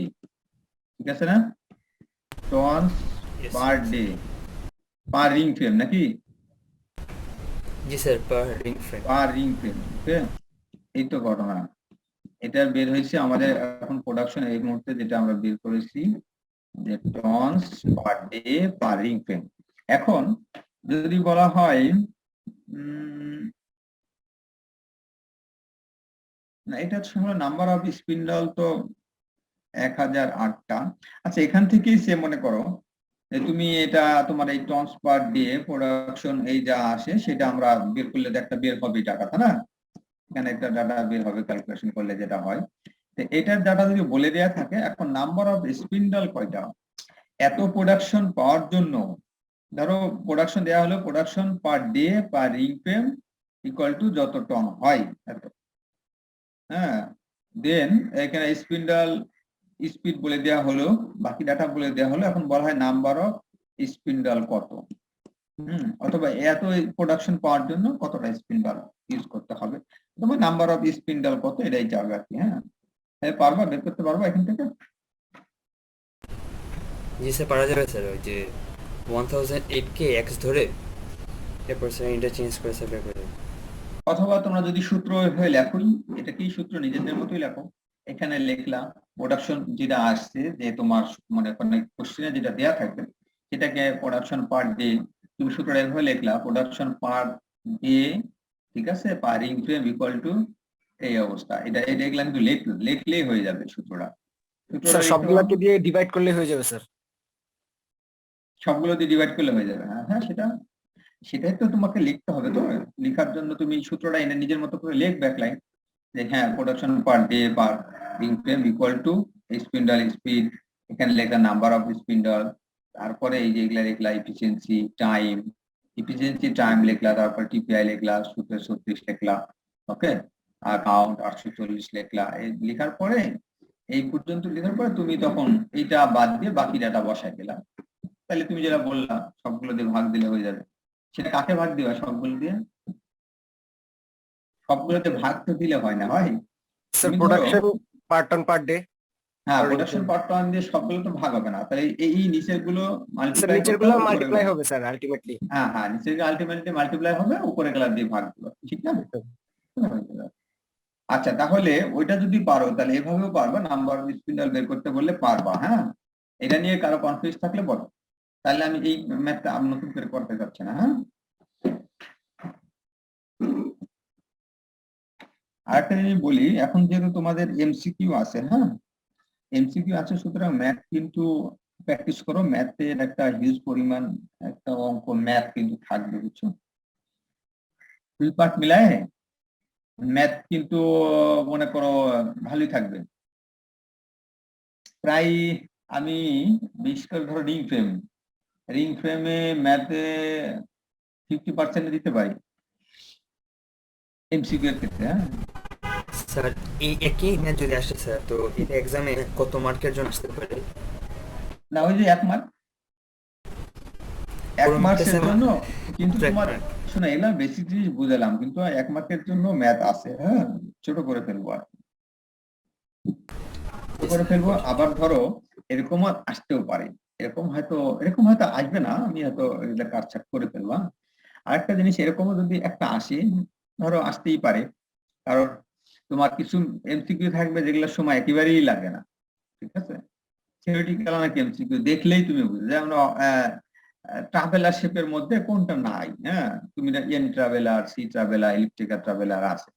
Speaker 1: ঠিক আছে না, tons
Speaker 5: Yes,
Speaker 1: per day per ring frame নাকি,
Speaker 5: জি sir, per ring frame.
Speaker 1: Per ring frame, okay. এই তো ঘটনা, এটা বের হয়েছে আমাদের এখন প্রোডাকশন এই মুহূর্তে যেটা আমরা বের করেছি যে tonnes per day per ring frame. এখন যদি বলা হয় না, এটা হচ্ছে নাম্বার অফ স্পিন্ডল তো 1008টা। আচ্ছা এখান থেকেই সে মনে করো যে তুমি এটা তোমার এই টনস পার ডে প্রোডাকশন এই যা আসে সেটা আমরা বের করলে একটা বের হবে টাকা, তাই না, এখানে একটা ডাটা বের হবে ক্যালকুলেশন করলে যেটা হয়। তো এটার ডাটা যদি বলে দেয়া থাকে, এখন নাম্বার অফ স্পিন্ডল কয়টা, এত প্রোডাকশন পাওয়ার জন্য ধরো প্রোডাকশন দেয়া হলো production per day per ring frame equal to যত টন হয় এত, হ্যাঁ। দেন এখানে স্পিন্ডল স্পিড বলে দেওয়া হলো, বাকি ডাটা বলে দেওয়া হলো, এখন বলা হয় নাম্বার অফ স্পিন্ডল কত, অথবা এত প্রোডাকশন পাওয়ার জন্য কতটা স্পিন্ডল ইউজ করতে হবে, অথবা নাম্বার অফ স্পিন্ডল কত, এটাই যাবে আর কি। হ্যাঁ পারবা, বের করতে পারবা এখান থেকে?
Speaker 5: জি স্যার পারা যাবে স্যার, ওই যে 1008 কে এক্স ধরে এরপর স্যার ইন্টারচেঞ্জ করে স্যার বের করে দেবে।
Speaker 1: অথবা তোমরা যদি সূত্র হয়ে লেখোই, এটা কি সূত্র নিজেদের মতোই লেখো, এখানে লিখলা প্রোডাকশন যেটা আসছে যে তোমার মনে করেন কোশ্চেনে যেটা দেয়া থাকবে সেটাকে প্রোডাকশন পার ডে, তুমি সূত্রটা এভাবে লিখলা প্রোডাকশন পার ডে, ঠিক আছে, পার রিং ফ্রেম ইকুয়াল টু এই অবস্থা, এটা এগুলা কিন্তু লিখলেই হয়ে যাবে সূত্রটা।
Speaker 8: স্যার সবগুলোকে দিয়ে ডিভাইড করলে হয়ে যাবে স্যার।
Speaker 1: সবগুলো দিয়ে ডিভাইড করলে হয়ে যাবে, হ্যাঁ সেটাই তো তোমাকে লিখতে হবে। তো লেখার জন্য তুমি সূত্রটা এনে নিজের মতো করে লিখ ব্যাকলাইন, যে হ্যাঁ production per day per ring frame equal to spindle speed, এখানে লেখা নাম্বার অফ স্পিন্ডল, তারপরে এই যে এগুলা লিখলা এফিসিয়েন্সি টাইম লিখলা, তারপর টিপিআই লিখলা, সূত্রে 36 লিখলা, ওকে, আর কাউন্ট 840 লিখলা। এই লেখার পরে এই পর্যন্ত লেখার পরে তুমি তখন এইটা বাদ দিয়ে বাকি ডাটা বসাই দিলা, তাহলে তুমি যেটা বললা সবগুলো দিয়ে ভাগ দিলে হয়ে যাবে। সেটা কাকে ভাগ দিবা, সবগুলো দিয়ে? সবগুলোতে ভাগ তো দিলে হয় না, হয়?
Speaker 8: স্যার
Speaker 1: তুমি ধরো-
Speaker 8: production per ton per day,
Speaker 1: হ্যাঁ
Speaker 8: Already
Speaker 1: production
Speaker 8: done.
Speaker 1: Part time দিয়ে সবগুলো তো ভাগ হবে না, তাহলে এই নিচের গুলো
Speaker 8: স্যার
Speaker 1: মাল্টিপ্লাই
Speaker 8: নিচের গুলো মাল্টিপ্লাই হবে স্যার আলটিমেটলি।
Speaker 1: হ্যাঁ নিচের গুলো আলটিমেটলি মাল্টিপ্লাই হবে, উপরে গুলা দিয়ে ভাগ দিবে, ঠিক না? আচ্ছা তাহলে ওইটা যদি পারো তাহলে এভাবেও পারবা, নাম্বার অফ স্পিন্ডল বের করতে বললে পারবা, হ্যাঁ। এটা নিয়ে কারো কনফিউজ থাকলে বলো, তাহলে আমি এই ম্যাথটা আমি নতুন করে করতে যাচ্ছি না, হ্যাঁ। আরেকটা জিনিস বলি, এখন যেহেতু তোমাদের এমসিকিউ আছে, হ্যাঁ এমসিকিউ আছে, সুতরাং ম্যাথ কিন্তু প্র্যাকটিস করো, ম্যাথের একটা হিউজ পরিমাণ একটা অঙ্ক ম্যাথ কিন্তু থাকবে, বুঝছো, দুই পার্ট মিলায় ম্যাথ কিন্তু মনে করো ভালোই থাকবে। প্রায় আমি বিশেষ করে ধরো রিং ফ্রেমে ম্যাথে 50% দিতে পারি এমসিকিউ এর ক্ষেত্রে, হ্যাঁ।
Speaker 5: স্যার এই একই ম্যাথ যদি আসে স্যার, তো এটা এক্সামে কত মার্কের জন্য আসতে পারে?
Speaker 1: না ওই যে 1 মার্ক, 1
Speaker 5: পুরো
Speaker 1: মার্কের
Speaker 5: মার্কের
Speaker 1: জন্য, কিন্তু
Speaker 5: এক
Speaker 1: তোমার
Speaker 5: mark।
Speaker 1: শোনো এগুলা বেসিক জিনিস বুঝালাম, কিন্তু 1 মার্কের জন্য ম্যাথ আছে, হ্যাঁ ছোট করে ফেলবো আর ছোট করে ফেলবো। আবার ধরো এরকম আসতেও পারে, এরকম হয়তো আসবে না, আমি হয়তো এটা কাটছাট করে ফেলবো। আরেকটা জিনিস এরকমও যদি একটা আসে, ধরো আসতেই পারে কারণ তোমার কিছু এমসিকিউ থাকবে যেগুলোর সময় একেবারেই লাগে না, ঠিক আছে? থিওরিটিক্যাল অনেক এমসিকিউ দেখলেই তুমি বুঝবে, যেমন ট্রাভেলার শেপের মধ্যে কোনটা নাই, হ্যাঁ, তুমি N traveller, C traveller, elliptical traveller আছে,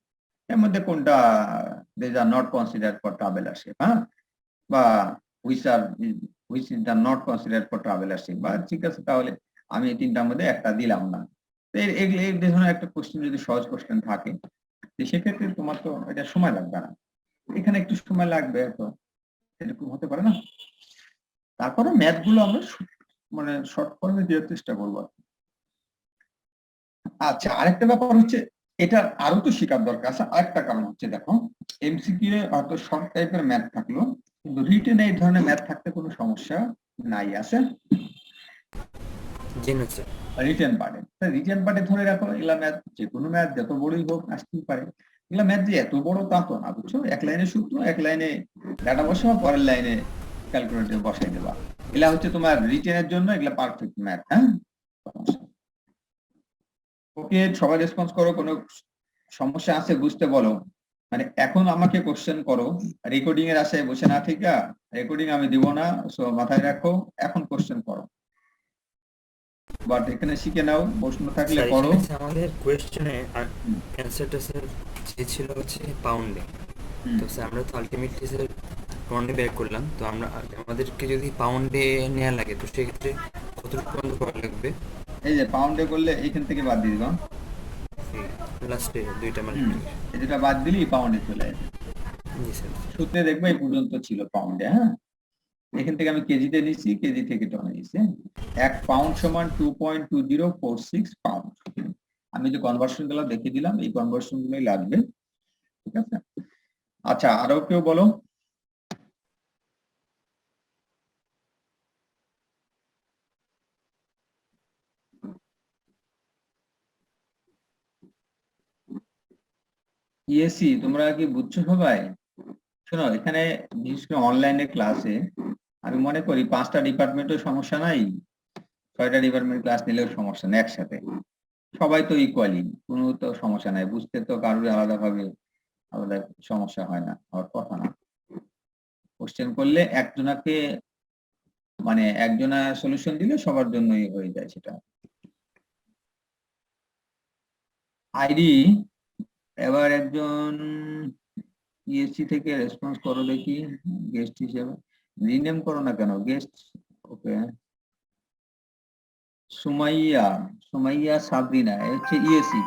Speaker 1: এর মধ্যে কোনটা this are not considered for traveller shape, হ্যাঁ, বা which is not considered for traveller shape, বা ঠিক আছে তাহলে আমি এই তিনটার মধ্যে একটা দিলাম না। এই ধরনের একটা কোশ্চেন যদি সহজ কোশ্চেন থাকে সেক্ষেত্রে তোমার তো এটা সময় লাগবে না, এখানে একটু সময় লাগবে, তো এরকম হতে পারে না। তারপরে ম্যাথ গুলো আমরা মানে শর্ট ফর্মে দেওয়ার চেষ্টা করবো। আচ্ছা, আরেকটা ব্যাপার হচ্ছে এটা আরো তো শেখার দরকার আছে। আরেকটা কারণ হচ্ছে দেখো, এমসিকিউ এ হয়তো শর্ট টাইপের ম্যাথ থাকলো, কিন্তু রিটেন এই ধরনের ম্যাথ থাকতে কোনো সমস্যা নাই, আছে
Speaker 5: জি না স্যার।
Speaker 1: রিটেন পার্টে। রিটেন পার্টে ধরে রাখো এগুলা ম্যাথ, যে কোনো ম্যাথ যত বড়ই হোক আসতেই পারে। এগুলা ম্যাথ যে এত বড় তা তো না, বুঝছো? এক লাইনে সূত্র, এক লাইনে ডাটা বসাও, পরের লাইনে ক্যালকুলেটর বসাই দেবা। এগুলা হচ্ছে তোমার রিটেনের জন্য, এগুলা পারফেক্ট ম্যাথ। হ্যাঁ, ওকে, সবাই রেসপন্স করো, কোনো সমস্যা আছে বুঝতে বলো। মানে এখন আমাকে কোশ্চেন করো, রেকর্ডিং এর আশায় বসে না, ঠিক আছে? রেকর্ডিং আমি দিব না, সো মাথায় রাখো, এখন কোশ্চেন করো। বাট এখানে শিখে নাও, প্রশ্ন থাকলে
Speaker 5: স্যার,
Speaker 1: করো।
Speaker 5: এখানে আমাদের কোয়েশ্চেনে অ্যানসারটা স্যার ছিল হচ্ছে পাউন্ডে। তো স্যার আমরা তো আলটিমেটলি স্যার পাউন্ডে বের করলাম, তো আমরা আমাদেরকে যদি পাউন্ডে নেওয়া লাগে তো সেক্ষেত্রে কতটুকু পর্যন্ত করা লাগবে?
Speaker 1: এই যে পাউন্ডে করলে এইখান থেকে বাদ দিয়ে দিবা,
Speaker 5: লাস্টে দুইটা মানে।
Speaker 1: এই দুটা বাদ দিলেই পাউন্ডে চলে আসবে।
Speaker 5: জি স্যার।
Speaker 1: সূত্রে দেখবে এই পর্যন্ত ছিল পাউন্ডে। হ্যাঁ, এখান থেকে আমি কেজিতে নিয়েছি, কেজি থেকে টনে নিয়েছি। 1 পাউন্ড সমান 2.2046 পাউন্ড। আমি যে কনভার্সন গুলো দেখিয়ে দিলাম, এই কনভার্সন গুলোই লাগবে, ঠিক আছে? আচ্ছা, আরো কেউ বলো। ইএসি তোমরা কি বুঝছো সবাই? শোনো, এখানে বিশেষ করে অনলাইনে ক্লাসে আমি মনে করি 5টা ডিপার্টমেন্টের সমস্যা নাই, 6টা ডিপার্টমেন্ট ক্লাস নিলেও সমস্যা নেই একসাথে। সবাই তো ইকুয়ালি, কোনো তো সমস্যা নাই, বুঝতে তো কারোর আলাদাভাবে আলাদা সমস্যা হয় না, হওয়ার কথা না। কোশ্চেন করলে একজনাকে মানে একজনা সলিউশন দিলে সবার জন্যই হয়ে যায় সেটা। আইডি এবার একজন ইএসসি থেকে রেসপন্স করো দেখি, গেস্ট হিসেবে রিনেম করো না কেন, গেস্ট। ওকে, সুমাইয়া, সুমাইয়া সাবরিনা, হচ্ছে ইএসসি।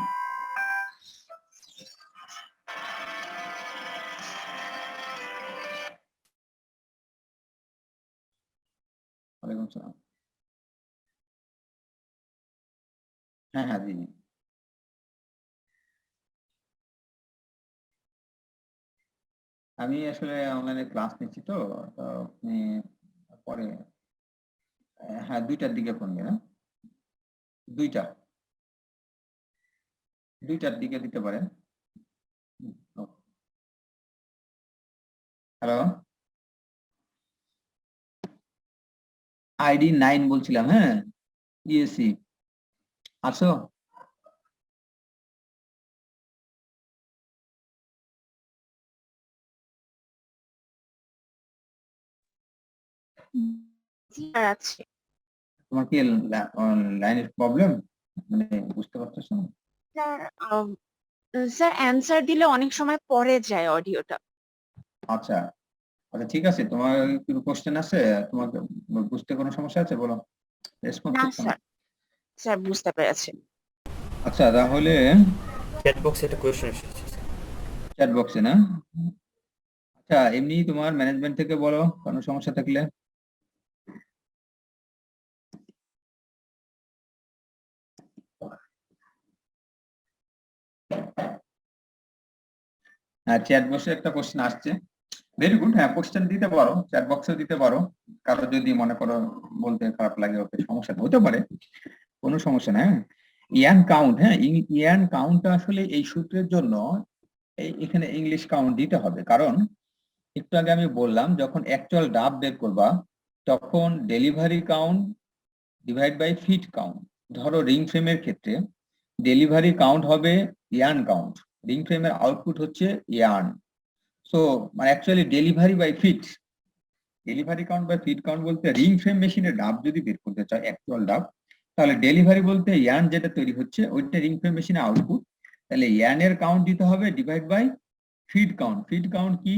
Speaker 1: ওয়ালাইকুম সালাম। হ্যাঁ হ্যাঁ, জি জি। আমি আসলে অনলাইনে ক্লাস নিচ্ছি, তো আপনি পরে হ্যাঁ 2টার দিকে ফোন দিন। 2টার দিকে দিতে পারেন। হ্যালো, আইডি 9 বলছিলাম। হ্যাঁ, ইএসসি আছো?
Speaker 6: আছে
Speaker 1: তোমার কি লাইনের প্রবলেম, মানে বুঝতে পারতেছো না?
Speaker 6: স্যার। স্যার অ্যান্সার দিলে অনেক সময় পরে যায় অডিওটা।
Speaker 1: আচ্ছা আচ্ছা, ঠিক আছে। তোমার কোনো কোশ্চেন আছে? তোমাকে বুঝতে কোনো সমস্যা আছে বলো, রেসপন্স
Speaker 6: না
Speaker 1: করতে না।
Speaker 6: স্যার, স্যার বুঝতে পেরেছি।
Speaker 1: আচ্ছা, তাহলে
Speaker 5: চ্যাট বক্সে একটা কোয়েশ্চেন এসেছে।
Speaker 1: চ্যাট বক্সে না? আচ্ছা, এমনি তোমার ম্যানেজমেন্ট থেকে বলো কোনো সমস্যা থাকলে। হ্যাঁ, চ্যাট বক্সে একটা কোশ্চেন আসছে। Very good. হ্যাঁ, কোশ্চেন দিতে পারো, চ্যাট বক্সে দিতে পারো। কারো যদি মনে করো বলতে খারাপ লাগে, ওকে, সমস্যা হতে পারে, কোনো সমস্যা না। ইয়ান কাউন্ট, হ্যাঁ, ইয়ান কাউন্টটা আসলে এই সূত্রের জন্য এখানে ইংলিশ কাউন্ট দিতে হবে, কারণ একটু আগে আমি বললাম যখন অ্যাকচুয়াল ডাব বের করবা তখন delivery count divide by feed count. ধরো রিং ফ্রেমের ক্ষেত্রে ডেলিভারি কাউন্ট হবে ইয়ান কাউন্ট, রিং ফ্রেমের আউটপুট হচ্ছে ইয়ার্ন। সো মানে actually delivery by feed, delivery count বা ফিট কাউন্ট বলতে রিং ফ্রেম মেশিনের ডাব যদি বের করতে চাও অ্যাকচুয়াল ডাব, তাহলে ডেলিভারি বলতে ইয়ার্ন যেটা তৈরি হচ্ছে ওইটা রিং ফ্রেম মেশিনের আউটপুট, তাহলে ইয়ার্নের কাউন্ট দিতে হবে divide by feed count. Feed count কি?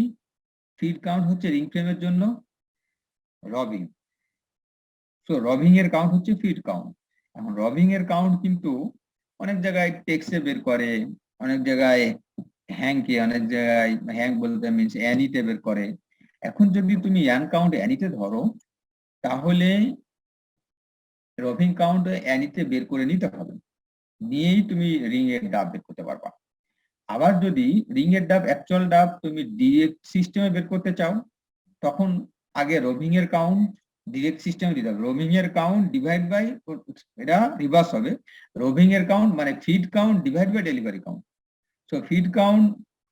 Speaker 1: ফিড কাউন্ট হচ্ছে রিং ফ্রেমের জন্য রবিং। সো রবিং এর কাউন্ট হচ্ছে ফিড কাউন্ট। এখন রবিং এর কাউন্ট কিন্তু অনেক জায়গায় টেক্সে বের করে, অনেক জায়গায় হ্যাংকে, অনেক জায়গায় হ্যাং বলতে মিনস অ্যানিতে বের করে। এখন যদি তুমি ইয়ান কাউন্ট অ্যানিতে ধরো তাহলে রবিং কাউন্ট অ্যানিতে বের করে নিতে হবে, নিয়েই তুমি রিং এর ডাব বের করতে পারবা। আবার যদি রিং এর ডাব অ্যাকচুয়াল ডাব তুমি ডিরেক্ট সিস্টেমে বের করতে চাও, তখন আগে রবিং এর কাউন্ট ডিরেক্ট সিস্টেমে দিতে হবে। রবিং এর কাউন্ট ডিভাইড বাই, এটা রিভার্স হবে, রবিং এর কাউন্ট মানে feed count divide by delivery count. So feed count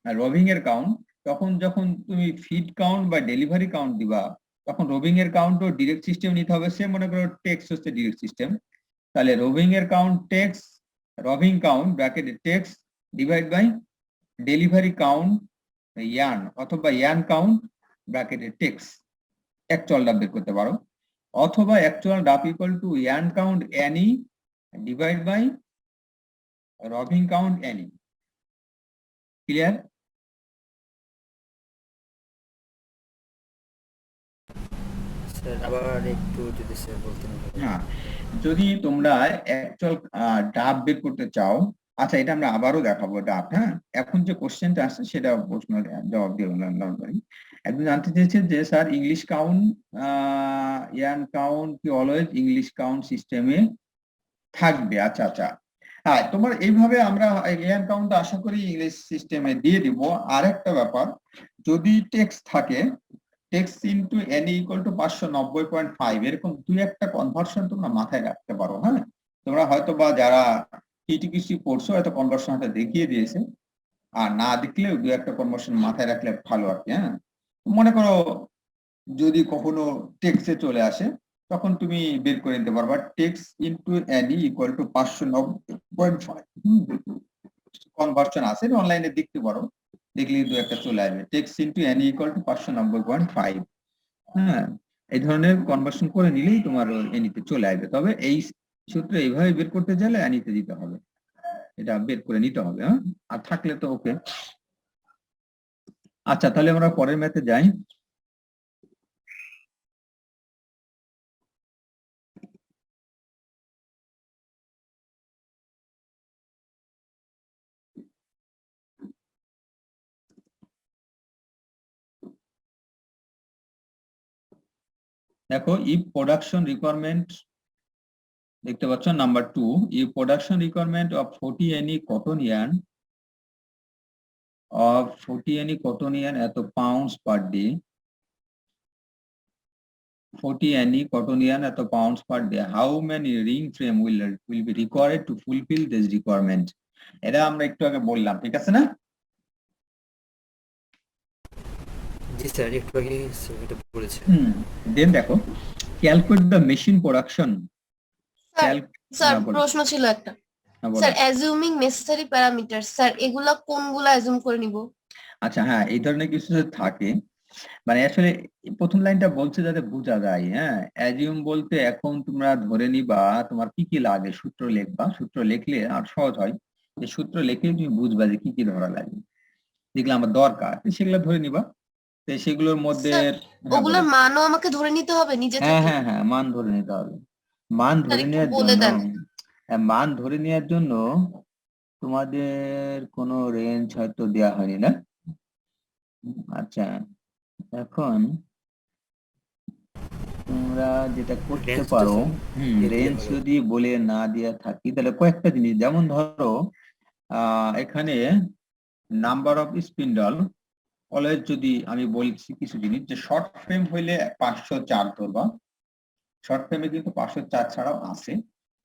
Speaker 1: রবিং এর কাউন্ট, তখন যখন তুমি ফিড কাউন্ট বা ডেলিভারি কাউন্ট দিবা তখন রবিং এর কাউন্টও ডিরেক্ট সিস্টেম নিতে হবে। সে মনে করো টেক্স হচ্ছে ডিরেক্ট সিস্টেম, তাহলে রবিং এর কাউন্ট টেক্স, রবিং কাউন্ট ব্র্যাকেটে tex divide by delivery count yarn, অথবা ইয়ার্ন কাউন্ট ব্র্যাকেটে টেক্স, অ্যাকচুয়াল ডাব বের করতে পারো। অথবা অ্যাকচুয়াল ডাব equal to yarn count Ne divide by রবিং কাউন্ট অ্যানি। ক্লিয়ার?
Speaker 5: স্যার আবার একটু যদি স্যার বলতেন।
Speaker 1: হ্যাঁ, যদি তোমরা অ্যাকচুয়াল ডাব বের করতে চাও, আচ্ছা এটা আমরা আবারও দেখাবো ডাব। হ্যাঁ, এখন যে কোশ্চেনটা আসছে সেটা প্রশ্ন জবাব দিয়ে করি। একজন জানতে চেয়েছে যে স্যার ইংলিশ কাউন্ট ইয়ান কাউন্ট কি অলওয়েজ ইংলিশ কাউন্ট সিস্টেমে থাকবে? আচ্ছা আচ্ছা, হ্যাঁ তোমার এইভাবে আমরা ইয়ান কাউন্ট আশা করি ইংলিশ সিস্টেমে দিয়ে দিব। আর একটা ব্যাপার, যদি টেক্সট থাকে text into N equal to 590.5 এরকম দুই একটা কনভার্সন তোমরা মাথায় রাখতে পারো। হ্যাঁ, তোমরা হয়তো বা যারা টিটিকিসি পড়ছো হয়তো কনভার্সনটা দেখিয়ে দিয়েছে, আর না দেখলেও দুই একটা কনভার্সন মাথায় রাখলে ভালো আর কি। হ্যাঁ, মনে করো যদি কখনো টেক্সটে চলে আসে তখন তুমি বের করে নিতে পারবা text into N equal to 590.5 conversion আছে, অনলাইনে দেখতে পারো, দেখলে দু একটা চলে আসবে text into N equal to 590.5। হ্যাঁ, এই ধরনের কনভার্সন করে নিলেই তোমার এনিতে চলে আসবে। তবে এই সূত্রে এইভাবে বের করতে চাইলে এনিতে দিতে হবে, এটা বের করে নিতে হবে। হ্যাঁ, আর থাকলে তো ওকে। আচ্ছা, তাহলে আমরা পরের ম্যাথে যাই। দেখো, ইফ প্রোডাকশন রিকোয়ারমেন্ট দেখতে পাচ্ছ number 2, if production requirement of 40 Ne cotton yarn এত pounds per day, 40 Ne cotton yarn এত pounds per day, how many ring frame will be required to fulfil this requirement? এটা আমরা একটু আগে বললাম, ঠিক আছে না?
Speaker 5: জি স্যার, একটু আগে এটা বলেছেন।
Speaker 1: দেন দেখো, calculate the machine production.
Speaker 9: Sir প্রশ্ন ছিল একটা, sir assuming necessary parameter, sir এগুলা কোনগুলা অ্যাজিউম করে নিব?
Speaker 1: আচ্ছা, হ্যাঁ এই ধরনের কিছু থাকে, মানে আসলে প্রথম লাইনটা বলছে যাতে বোঝা যায়। হ্যাঁ, অ্যাজিউম বলতে এখন তোমরা ধরে নিবা তোমার কি কি লাগে, সূত্র লিখবা, সূত্র লিখলে আর সহজ হয়, যে সূত্র লিখলে তুমি বুঝবা যে কি কি ধরা লাগে, যেগুলো আমার দরকার সেগুলো ধরে নিবা। তো সেগুলোর মধ্যে
Speaker 9: ওগুলোর মানও আমাকে ধরে নিতে হবে নিজে থেকে?
Speaker 1: হ্যাঁ, মান ধরে নিতে হবে। মান ধরে নেওয়ার মান ধরে নেওয়ার জন্য তোমাদের কোনো রেঞ্জ হয়তো দেওয়া হয়নি না? আচ্ছা, এখন তোমরা যেটা করতে পারো, রেঞ্জ যদি বলে না দেওয়া থাকি তাহলে কয়েকটা জিনিস, যেমন ধরো এখানে নাম্বার অফ স্পিন্ডল অলওয়েজ, যদি আমি বলছি কিছু জিনিস যে শর্ট ফ্রেম হইলে 504 ধরবা, শর্ট ফ্রেমে কিন্তু 504 ছাড়াও আছে,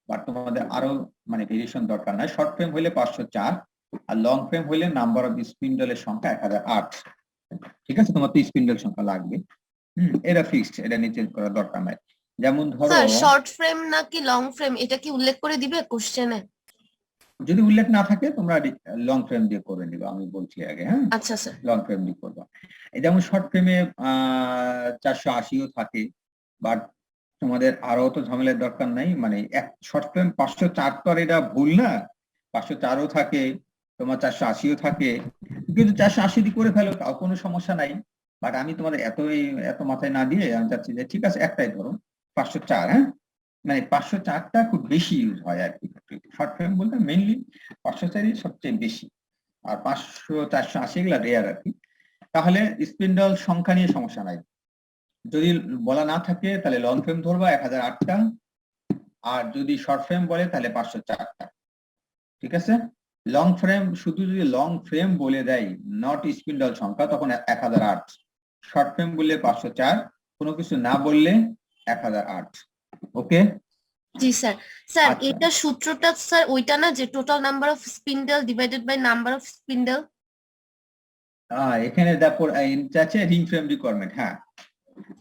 Speaker 1: বাট তোমাদের আরো মানে ভেরিয়েশন দরকার নাই। শর্ট ফ্রেম হইলে 504, আর লং ফ্রেম হইলে নাম্বার অফ স্পিন্ডলের সংখ্যা 1008। ঠিক আছে, তোমার তো স্পিন্ডল সংখ্যা লাগবে। এটা ফিক্সড, এটা নিচে করার দরকার নাই। যেমন ধরো
Speaker 9: স্যার শর্ট ফ্রেম নাকি লং ফ্রেম এটা কি উল্লেখ করে দিবে কোশ্চেনে?
Speaker 1: যদি উল্লেখ না থাকে তোমরা লং ফ্রেম দিয়ে করে নিবা, আমি বলছি আগে, হ্যাঁ
Speaker 9: আচ্ছা স্যার।
Speaker 1: লং ফ্রেম দিয়ে করবা। এই যেমন শর্ট ফ্রেমে 480ও থাকে, বাট তোমাদের আরো তো ঝামেলার দরকার নাই, মানে এক শর্ট ফ্রেম 504 তো আর এটা ভুল না, 504ও থাকে, তোমার 480ও থাকে, কিন্তু 480 দিয়ে করে ফেলো তাও কোনো সমস্যা নাই। বাট আমি তোমাদের এত মাথায় না দিয়ে আমি চাচ্ছি যে ঠিক আছে একটাই ধরো 504, হ্যাঁ মানে 504টা খুব বেশি ইউজ হয় আর কি, শর্ট ফ্রেম বলতে মেইনলি 504ই সবচেয়ে বেশি, আর 500 480 এগুলা রেয়ার আর কি। তাহলে স্পিন্ডল সংখ্যা নিয়ে সমস্যা নাই, যদি বলা না থাকে তাহলে লং ফ্রেম ধরবা 1008টা, আর যদি শর্ট ফ্রেম বলে তাহলে 504টা, ঠিক আছে। লং ফ্রেম শুধু যদি লং ফ্রেম বলে দেয় নট স্পিন্ডল সংখ্যা তখন 1008, শর্ট ফ্রেম বললে 504, কোনো কিছু না বললে 1008। ওকে
Speaker 9: জি স্যার। স্যার
Speaker 1: আচ্ছা।
Speaker 9: এটা সূত্রটা স্যার ওইটা না যে total number of spindle divided by number of spindle?
Speaker 1: এখানে দেখো আছে রিং ফ্রেম রিকোয়ারমেন্ট, হ্যাঁ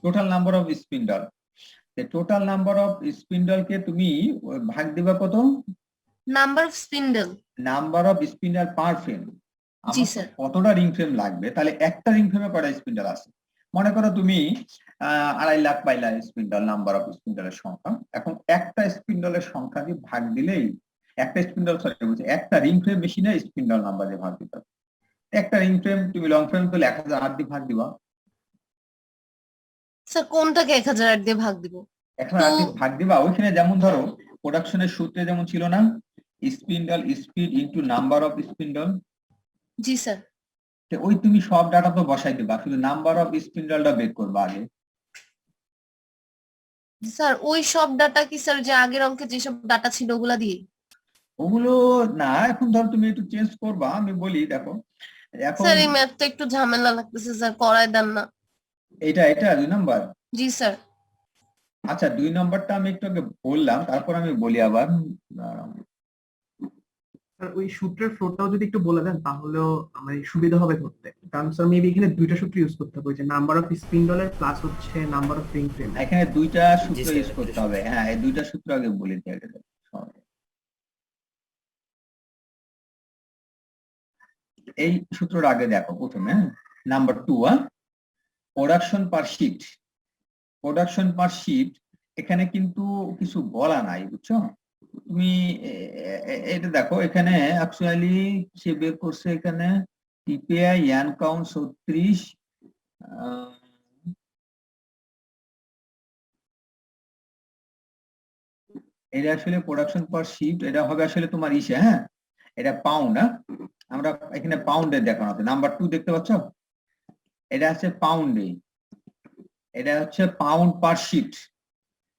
Speaker 1: total number of spindle, total number of স্পিন্ডলকে তুমি ভাগ দিবা কত?
Speaker 9: Number of spindle.
Speaker 1: Number of spindle per frame.
Speaker 9: জি স্যার।
Speaker 1: কতটা রিং ফ্রেম লাগবে, তাহলে একটা রিং ফ্রেমে কয়টা স্পিন্ডল আছে? মনে করো তুমি 2.5 লাখ পাইলা স্পিন্ডল, নাম্বার অফ স্পিন্ডলের সংখ্যা। এখন একটা স্পিন্ডলের সংখ্যা দিয়ে ভাগ দিলেই একটা স্পিন্ডল, সরি বলছি একটা রিং ফ্রেম মেশিনে স্পিন্ডল নাম্বার দিয়ে ভাগ দিতে হবে। একটা রিং ফ্রেম তুমি লং ফ্রেম তো 1008 দিয়ে ভাগ দিবা।
Speaker 9: স্যার কোনটাকে 1008 দিয়ে ভাগ দিব?
Speaker 1: 1008 দিয়ে ভাগ দিবা, ওইখানে যেমন ধরো প্রোডাকশনের সূত্রে যেমন ছিল না, spindle speed into number of spindle.
Speaker 9: G sir.
Speaker 1: ওই তুমি সব ডাটা তো বসাই দিবা, শুধু নাম্বার অফ স্পিন্ডলটা বের করবা আগে।
Speaker 9: স্যার ওই সব ডাটা কি স্যার যে আগের অঙ্কে যেসব ডাটা ছিল ওগুলা দিয়ে?
Speaker 1: ওগুলো না, এখন ধরো তুমি একটু চেঞ্জ করবা, আমি বলি দেখো এখন
Speaker 9: স্যার এই ম্যাথটা একটু ঝামেলা লাগতেছে স্যার, করায় দেন না।
Speaker 1: এটা 2 নাম্বার।
Speaker 9: জি স্যার।
Speaker 1: আচ্ছা 2 নাম্বারটা আমি একটু আগে বললাম, তারপর আমি বলি আবার।
Speaker 4: স্যার ওই সূত্রের ফ্লোটাও যদি একটু বলে দেন তাহলেও মানে সুবিধা হবে করতে, কারণ স্যার মেবি এখানে দুইটা সূত্র ইউজ করতে হবে, যে নাম্বার অফ স্পিন্ডলের প্লাস হচ্ছে নাম্বার অফ রিং ফ্রেম।
Speaker 1: এখানে দুইটা সূত্র
Speaker 5: স্যার,
Speaker 1: ইউজ করতে হবে, হ্যাঁ এই দুইটা সূত্র আগে বলে দিই আগে। এই সূত্রটা আগে দেখো প্রথমে, নাম্বার 2 প্রোডাকশন পার শিফট। প্রোডাকশন পার শিফট এখানে কিন্তু কিছু বলা নাই, বুঝছো? তুমি এটা দেখো এখানে অ্যাকচুয়ালি সে বের করছে এখানে টিপিআই ইয়ান কাউন্ট 36, এটা আসলে প্রোডাকশন পার শিফট, এটা হবে আসলে তোমার ইসে, হ্যাঁ এটা পাউন্ড, হ্যাঁ আমরা এখানে পাউন্ডে দেখানো আছে। নাম্বার 2 দেখতে পাচ্ছ, এটা হচ্ছে পাউন্ডে, এটা হচ্ছে পাউন্ড পার শিফট।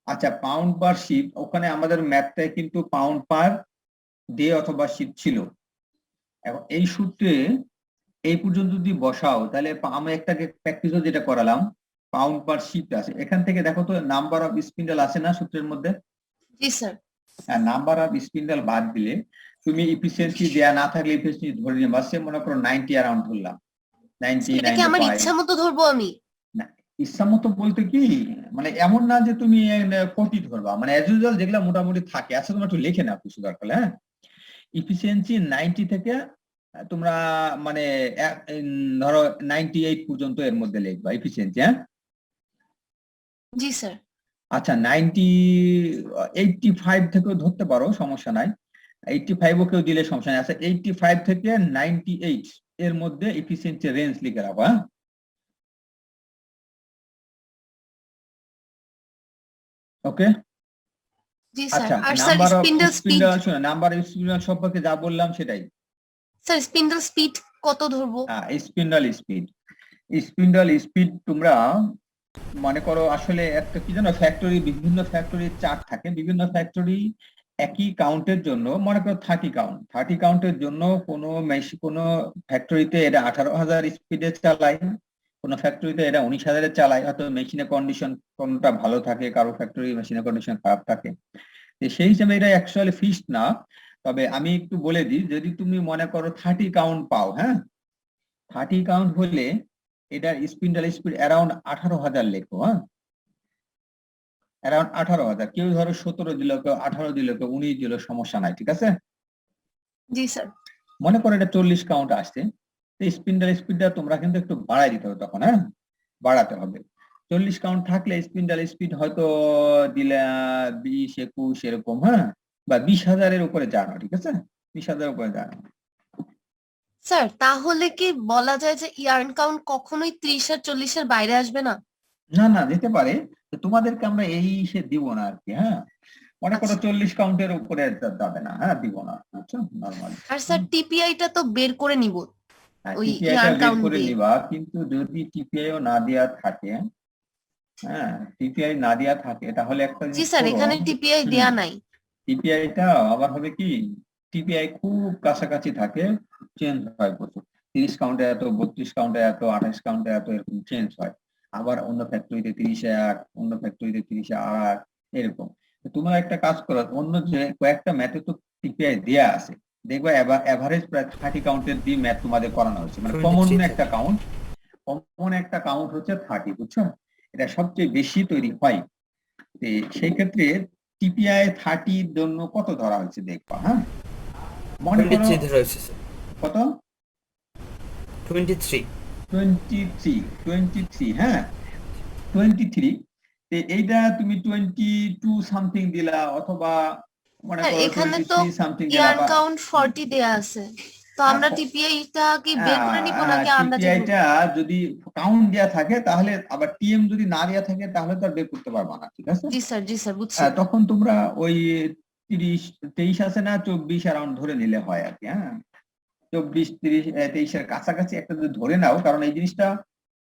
Speaker 1: আচ্ছা পাউন্ড পার শিফট, ওখানে আমাদের ম্যাথটায় কিন্তু পাউন্ড পার ডে অথবা শিফট ছিল। এখন এই সূত্রে এই পর্যন্ত যদি বসাও তাহলে আমি একটা প্র্যাকটিসও যেটা করালাম পাউন্ড পার শিফট আছে, এখান থেকে দেখো তো নাম্বার অফ স্পিন্ডল আছে না সূত্রের মধ্যে?
Speaker 9: জি স্যার।
Speaker 1: নাম্বার অফ স্পিন্ডল বাদ দিলে তুমি ইফিসিয়েন্সি দেয়া না থাকলে ইফিসিয়েন্সি ধরে নিবা, সে মনে করো 90 অ্যারাউন্ড ধরলাম, 90
Speaker 9: এটা কি আমার
Speaker 1: 95।
Speaker 9: ইচ্ছা মতো ধরবো আমি?
Speaker 1: ইচ্ছা মতো বলতে কি মানে এমন না যে তুমি কোটি ধরবা, মানে অ্যাজ ইউজুয়াল যেগুলা মোটামুটি থাকে। আচ্ছা তোমরা একটু লিখে নাও কিছু দরকার, হ্যাঁ ইফিসিয়েন্সি 90 থেকে তোমরা মানে ধরো 98 পর্যন্ত এর মধ্যে লিখবা ইফিসিয়েন্সি, হ্যাঁ।
Speaker 9: জি স্যার।
Speaker 1: আচ্ছা 85 থেকেও ধরতে পারো, সমস্যা নাই, 85ও কেউ দিলে সমস্যা নাই। আচ্ছা 85 থেকে 98 এর মধ্যে এফিসিয়েন্সি রেঞ্জ লিখে রাখো, হ্যাঁ ওকে।
Speaker 9: জি স্যার।
Speaker 1: আচ্ছা
Speaker 9: আর sir
Speaker 1: number of
Speaker 9: spindle speed,
Speaker 1: spindle, শোনো নাম্বার অফ স্পিন্ডল সম্পর্কে যা বললাম সেটাই।
Speaker 9: স্যার স্পিন্ডল স্পিড কত ধরবো?
Speaker 1: স্পিন্ডল স্পিড, স্পিন্ডল স্পিড তোমরা মনে করো আসলে একটা কি জানো, ফ্যাক্টরি বিভিন্ন ফ্যাক্টরির চার্ট থাকে, বিভিন্ন ফ্যাক্টরি একই কাউন্টের জন্য, মনে করো 30 কাউন্টের জন্য কোনো ফ্যাক্টরিতে এটা 18,000 স্পিডে চালায়, কোনো ফ্যাক্টরিতে এটা 19,000 চালায়, হয়তো মেশিনের কন্ডিশন কোনটা ভালো থাকে, কারো ফ্যাক্টরি মেশিনের কন্ডিশন খারাপ থাকে, সেই হিসেবে এটা অ্যাকচুয়ালি ফিক্সড না। তবে আমি একটু বলে দিই, যদি তুমি মনে করো 30 কাউন্ট পাও, হ্যাঁ 30 কাউন্ট হলে এটার স্পিন্ডল স্পিড অ্যারাউন্ড 18,000 লেখো, হ্যাঁ অ্যারাউন্ড 18,000। কেউ ধরো 17 দিল, কেউ 18 দিল, কেউ 19 দিল, সমস্যা নাই, ঠিক আছে।
Speaker 9: জি স্যার।
Speaker 1: মনে করো এটা 40 কাউন্ট আসছে, স্পিন্ডল স্পিডটা তোমরা কিন্তু একটু বাড়াই দিতে হবে তখন, হ্যাঁ বাড়াতে হবে। 40 কাউন্ট থাকলে স্পিন্ডল স্পিড হয়তো দিলে 20 21 এরকম, হ্যাঁ, বা 20,000-এর উপরে জানো, ঠিক আছে, 20,000-এর উপরে জানো।
Speaker 9: স্যার তাহলে কি বলা যায় যে ইয়ার্ন কাউন্ট কখনোই 30 আর 40 এর বাইরে আসবে না?
Speaker 1: না না, যেতে পারে, তো তোমাদেরকে আমরা এই সে দিব না আর কি, হ্যাঁ, মনে করো 40 কাউন্টের উপরে যাবে না, হ্যাঁ দিব না, বুঝছো, নরমালি।
Speaker 9: আর স্যার টিপিআইটা তো বের করে নিব ওই
Speaker 1: টিপিআইটা
Speaker 9: ইয়ার্ন
Speaker 1: বের
Speaker 9: কাউন্ট
Speaker 1: করে
Speaker 9: দিয়ে।
Speaker 1: নিবা, কিন্তু যদি টিপিআইও না দেয়া থাকে, হ্যাঁ টিপিআই না দেয়া থাকে তাহলে একটা
Speaker 9: জি
Speaker 1: জিনিস
Speaker 9: স্যার,
Speaker 1: করো,
Speaker 9: এখানে টিপিআই দেয়া নাই।
Speaker 1: টিপিআইটা আবার হবে কি, টিপিআই খুব কাছাকাছি থাকে, চেঞ্জ হয় প্রচুর, 30 কাউন্টে এত, 32 কাউন্টে এত, 28 কাউন্টে এত, এরকম চেঞ্জ হয়। আবার অন্য ফ্যাক্টরিতে 30-1, অন্য ফ্যাক্টরিতে 30-8, এরকম। তো তোমরা একটা কাজ করো, অন্য যে কয়েকটা ম্যাথে তো টিপিআই দেয়া আছে, দেখবা এভারেজ প্রায় 30 কাউন্টের দিয়ে ম্যাথ তোমাদের করানো হয়েছে, মানে
Speaker 5: 23
Speaker 1: কমন
Speaker 5: থাকে।
Speaker 1: একটা কাউন্ট, কমন একটা কাউন্ট হচ্ছে 30, বুঝছো, এটা সবচেয়ে বেশি তৈরি হয়। তো সেই ক্ষেত্রে টিপিআই 30 জন্য কত ধরা হয়েছে দেখবা, হ্যাঁ, মনে করো
Speaker 5: 23 ধরা হয়েছে স্যার।
Speaker 1: কত,
Speaker 5: 23।
Speaker 1: 23, হ্যাঁ 23, এইটা তুমি 22 সামথিং দিলা, অথবা মনে
Speaker 9: স্যার
Speaker 1: করো
Speaker 9: এখানে তো
Speaker 1: 23 সামথিং দিলা,
Speaker 9: ইয়ার্ন
Speaker 1: বা
Speaker 9: কাউন্ট 40 দেয়া আছে, তো আমরা টিপিআইটা কি বের করে নিব নাকি আন্দাজে নিব?
Speaker 1: টিপিআইটা যদি কাউন্ট দেয়া থাকে তাহলে, আবার টিএম যদি না দেয়া থাকে তাহলে তো আর বের করতে পারবা না, ঠিক আছে।
Speaker 9: জি স্যার বুঝছি।
Speaker 1: তখন তোমরা ওই 23 আছে না, 24 অ্যারাউন্ড ধরে নিলে হয় আর কি, হ্যাঁ 24 30 23-এর কাছাকাছি একটা যদি ধরে নাও, কারণ এই জিনিসটা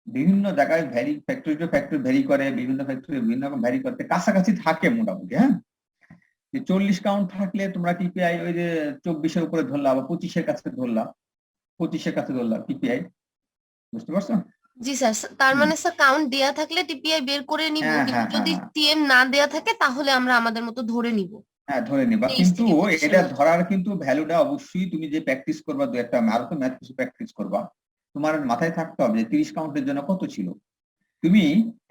Speaker 1: বিভিন্ন জায়গায় vary, factory to factory vary করে, বিভিন্ন ফ্যাক্টরি বিভিন্ন রকম ভ্যারি করতে, কাছাকাছি থাকে মোটামুটি, হ্যাঁ 40 কাউন্ট থাকলে তোমরা টিপিআই ওই যে 24-এর উপরে ধরলা বা 25-এর কাছে ধরলা, 25-এর কাছে ধরলা টিপিআই, বুঝতে পারছো?
Speaker 9: জি স্যার, তার মানে স্যার কাউন্ট দেয়া থাকলে টিপিআই বের করে নিব,
Speaker 1: হ্যাঁ,
Speaker 9: কিন্তু
Speaker 1: হ্যাঁ,
Speaker 9: যদি
Speaker 1: হ্যাঁ,
Speaker 9: টিএম না দেয়া থাকে তাহলে আমরা আমাদের মতো ধরে নিব
Speaker 1: হ্যাঁ ধরে নিবা,
Speaker 9: 23
Speaker 1: কিন্তু
Speaker 9: থেকে 25 এর
Speaker 1: এটা
Speaker 9: মধ্যে।
Speaker 1: ধরার কিন্তু ভ্যালুটা অবশ্যই তুমি যে প্র্যাকটিস করবা, দু একটা আরো তো ম্যাথ কিছু প্র্যাকটিস করবা, তোমার মাথায় থাকতে হবে যে 30 কাউন্টের জন্য কত ছিল। তুমি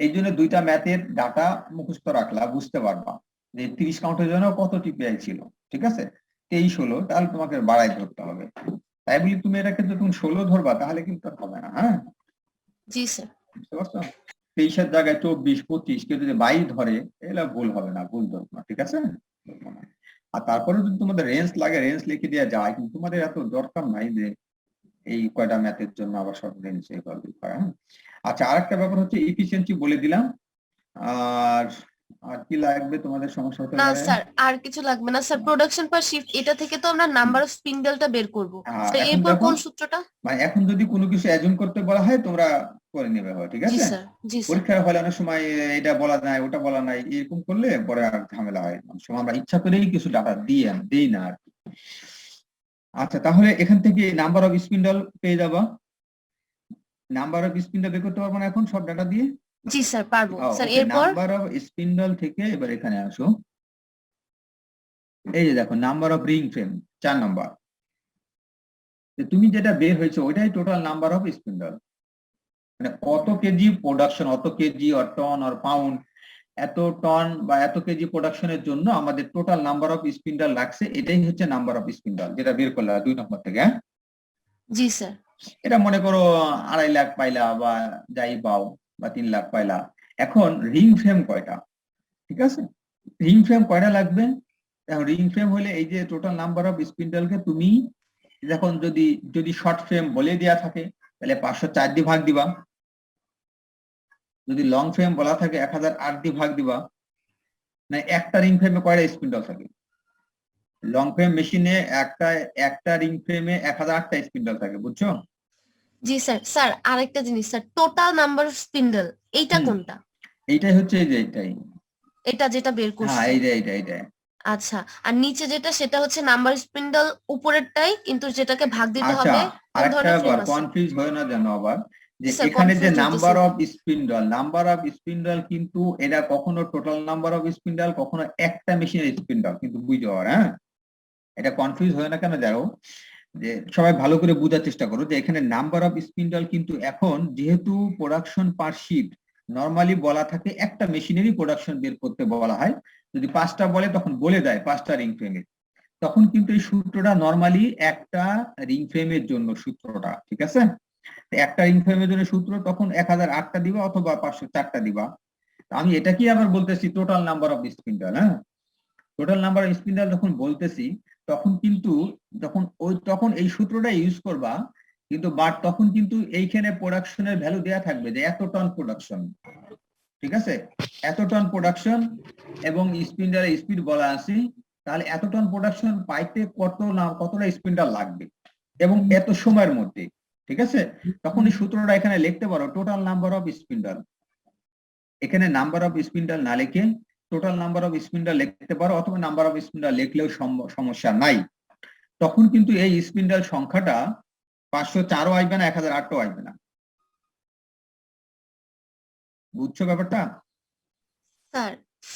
Speaker 1: এই জন্য দুইটা ম্যাথের ডাটা মুখস্থ রাখলা, বুঝতে পারবা যে 30 কাউন্টের জন্য কত টিপিআই ছিল, ঠিক আছে, 23 হলো, তাহলে তোমাকে বাড়াই ধরতে হবে। তাই বলি তুমি এটাকে যখন 16 ধরবা তাহলে কিন্তু আর হবে না, হ্যাঁ
Speaker 9: জি স্যার।
Speaker 1: বুঝতে পারছো, 23-এর জায়গায় 24 25 কেউ যদি 22 ধরে, এগুলা ভুল হবে না, ভুল ধরবো না, ঠিক আছে। আর তারপরে যদি তোমাদের রেঞ্জ লাগে, রেঞ্জ লিখে দেওয়া যায়, কিন্তু তোমাদের এত দরকার নাই যে এই কয়টা ম্যাথের জন্য আবার সব রেঞ্জ এইভাবে করা, হ্যাঁ। আচ্ছা, আরেকটা ব্যাপার হচ্ছে এফিসিয়েন্সি বলে দিলাম, আর আর কি লাগবে তোমাদের সমস্যা হতে
Speaker 9: না
Speaker 1: পারে?
Speaker 9: স্যার আর কিছু লাগবে না স্যার, প্রোডাকশন পার শিফট এটা থেকে তো আমরা নাম্বার অফ স্পিন্ডেলটা বের করব।
Speaker 1: হ্যাঁ,
Speaker 9: তো
Speaker 1: এখন
Speaker 9: এরপর
Speaker 1: দেখো,
Speaker 9: কোন সূত্রটা?
Speaker 1: মানে এখন যদি কোনো কিছু অ্যাজুম করতে বলা হয় তোমরা করে নেবে, হয় ঠিক
Speaker 9: জি
Speaker 1: আছে।
Speaker 9: স্যার জি স্যার।
Speaker 1: পরীক্ষার হলে অনেক সময় এটা বলা নাই, ওটা বলা নাই, এরকম করলে পরে আর ঝামেলা হয়, অনেক সময় আমরা ইচ্ছা করেই কিছু ডাটা দিই না আর কি। আচ্ছা, তাহলে এখান থেকে নাম্বার অফ স্পিন্ডল পেয়ে যাবা, নাম্বার অফ স্পিন্ডল বের করতে পারবো না এখন সব ডাটা দিয়ে।
Speaker 9: জি স্যার পারবো স্যার। এরপর
Speaker 1: নাম্বার অফ স্পিন্ডল থেকে এবার এখানে আসো, এই যে দেখো number of ring frame 4 number, তুমি যেটা বের হয়েছে ওইটাই টোটাল নাম্বার অফ স্পিন্ডল, মানে কত কেজি প্রোডাকশন, অত KG or ton or pound, এত টন বা এত কেজি প্রোডাকশনের জন্য আমাদের টোটাল নাম্বার অফ স্পিন্ডল লাগছে, এটাই হচ্ছে নাম্বার অফ স্পিন্ডল, যেটা বের করলা 2 নম্বর থেকে, হ্যাঁ।
Speaker 9: জি স্যার।
Speaker 1: এটা মনে করো 2.5 লাখ পাইলা বা যাই পাও, বা 3 লাখ পাইলা। এখন রিং ফ্রেম কয়টা, ঠিক আছে, রিং ফ্রেম কয়টা লাগবে, এখন রিং ফ্রেম হলে এই যে টোটাল নাম্বার অফ স্পিন্ডলকে তুমি যখন যদি শর্ট ফ্রেম বলে দেওয়া থাকে তাহলে 504 দিয়ে ভাগ দিবা, যদি লং ফ্রেম বলা থাকে 1008 দিয়ে ভাগ দিবা। না, একটা রিং ফ্রেমে কয়টা স্পিন্ডল থাকে, লং ফ্রেম মেশিনে একটা রিং ফ্রেমে 1008টা স্পিন্ডল থাকে, বুঝছো।
Speaker 9: জি স্যার। স্যার আরেকটা জিনিস sir, total number of spindle এইটা কোনটা?
Speaker 1: এইটাই হচ্ছে, এই যে এইটাই,
Speaker 9: এটা যেটা বের
Speaker 1: হ্যাঁ
Speaker 9: করছি।
Speaker 1: এইটাই।
Speaker 9: আচ্ছা, আর নিচে যেটা সেটা হচ্ছে নাম্বার স্পিন্ডল উপরেরটাই, কিন্তু যেটাকে ভাগ দিতে
Speaker 1: আচ্ছা,
Speaker 9: হবে কোন
Speaker 1: আরেকটা
Speaker 9: ধরনের ফ্রেম
Speaker 1: ব্যাপার
Speaker 9: আছে?
Speaker 1: কনফিউজ হয় না যেন আবার, যে
Speaker 9: স্যার
Speaker 1: এখানে যে
Speaker 9: কনফিউজ
Speaker 1: নাম্বার
Speaker 9: হইতেছি।
Speaker 1: অফ স্পিন্ডল কিন্তু এটা কখনো টোটাল নাম্বার অফ স্পিন্ডল, কখনো একটা মেশিনের স্পিন্ডল, কিন্তু বুঝতে পারো, হ্যাঁ এটা কনফিউজ হয় না কেন দেখো, যে সবাই ভালো করে বোঝার চেষ্টা করো যে এখানে নাম্বার অফ স্পিন্ডল কিন্তু এখন যেহেতু প্রোডাকশন পার শিফট নরমালি বলা থাকে, একটা মেশিনেরই প্রোডাকশন বের করতে বলা হয়, যদি 5টা বলে তখন বলে দেয় 5টা রিং ফ্রেমে, তখন কিন্তু এই সূত্রটা নরমালি একটা রিং ফ্রেমের জন্য সূত্রটা, ঠিক আছে? একটা রিং ফ্রেমের জন্য সূত্র তখন 1008টা দিবা অথবা 504টা দিবা। আমি এটা কি আবার বলতেছি টোটাল নাম্বার অফ স্পিন্ডল, হ্যাঁ, টোটাল নাম্বার অফ স্পিন্ডল যখন বলতেছি তখন কিন্তু তখন এই সূত্রটা ইউজ করবা, কিন্তু বাট তখন কিন্তু এইখানে প্রোডাকশনের ভ্যালু দেয়া থাকবে যে এত টন প্রোডাকশন, ঠিক আছে? এত টন প্রোডাকশন এবং স্পিন্ডালের স্পিড বলা আছে, তাহলে এত টন প্রোডাকশন পাইতে কতটা স্পিন্ডাল লাগবে এবং এত সময়ের মধ্যে, ঠিক আছে? তখন এই সূত্রটা এখানে লিখতে পারো টোটাল নাম্বার অফ স্পিন্ডাল। এখানে নাম্বার অফ স্পিন্ডাল না লিখে টোটাল নাম্বার অফ স্পিন্ডাল লিখতে পারো, অথবা নাম্বার অফ স্পিন্ডাল লিখলেও সমস্যা নাই। তখন কিন্তু এই স্পিন্ডাল সংখ্যাটা 504ও আসবে না, 1008ও আসবে না। বুঝছো ব্যাপারটা?
Speaker 9: Sir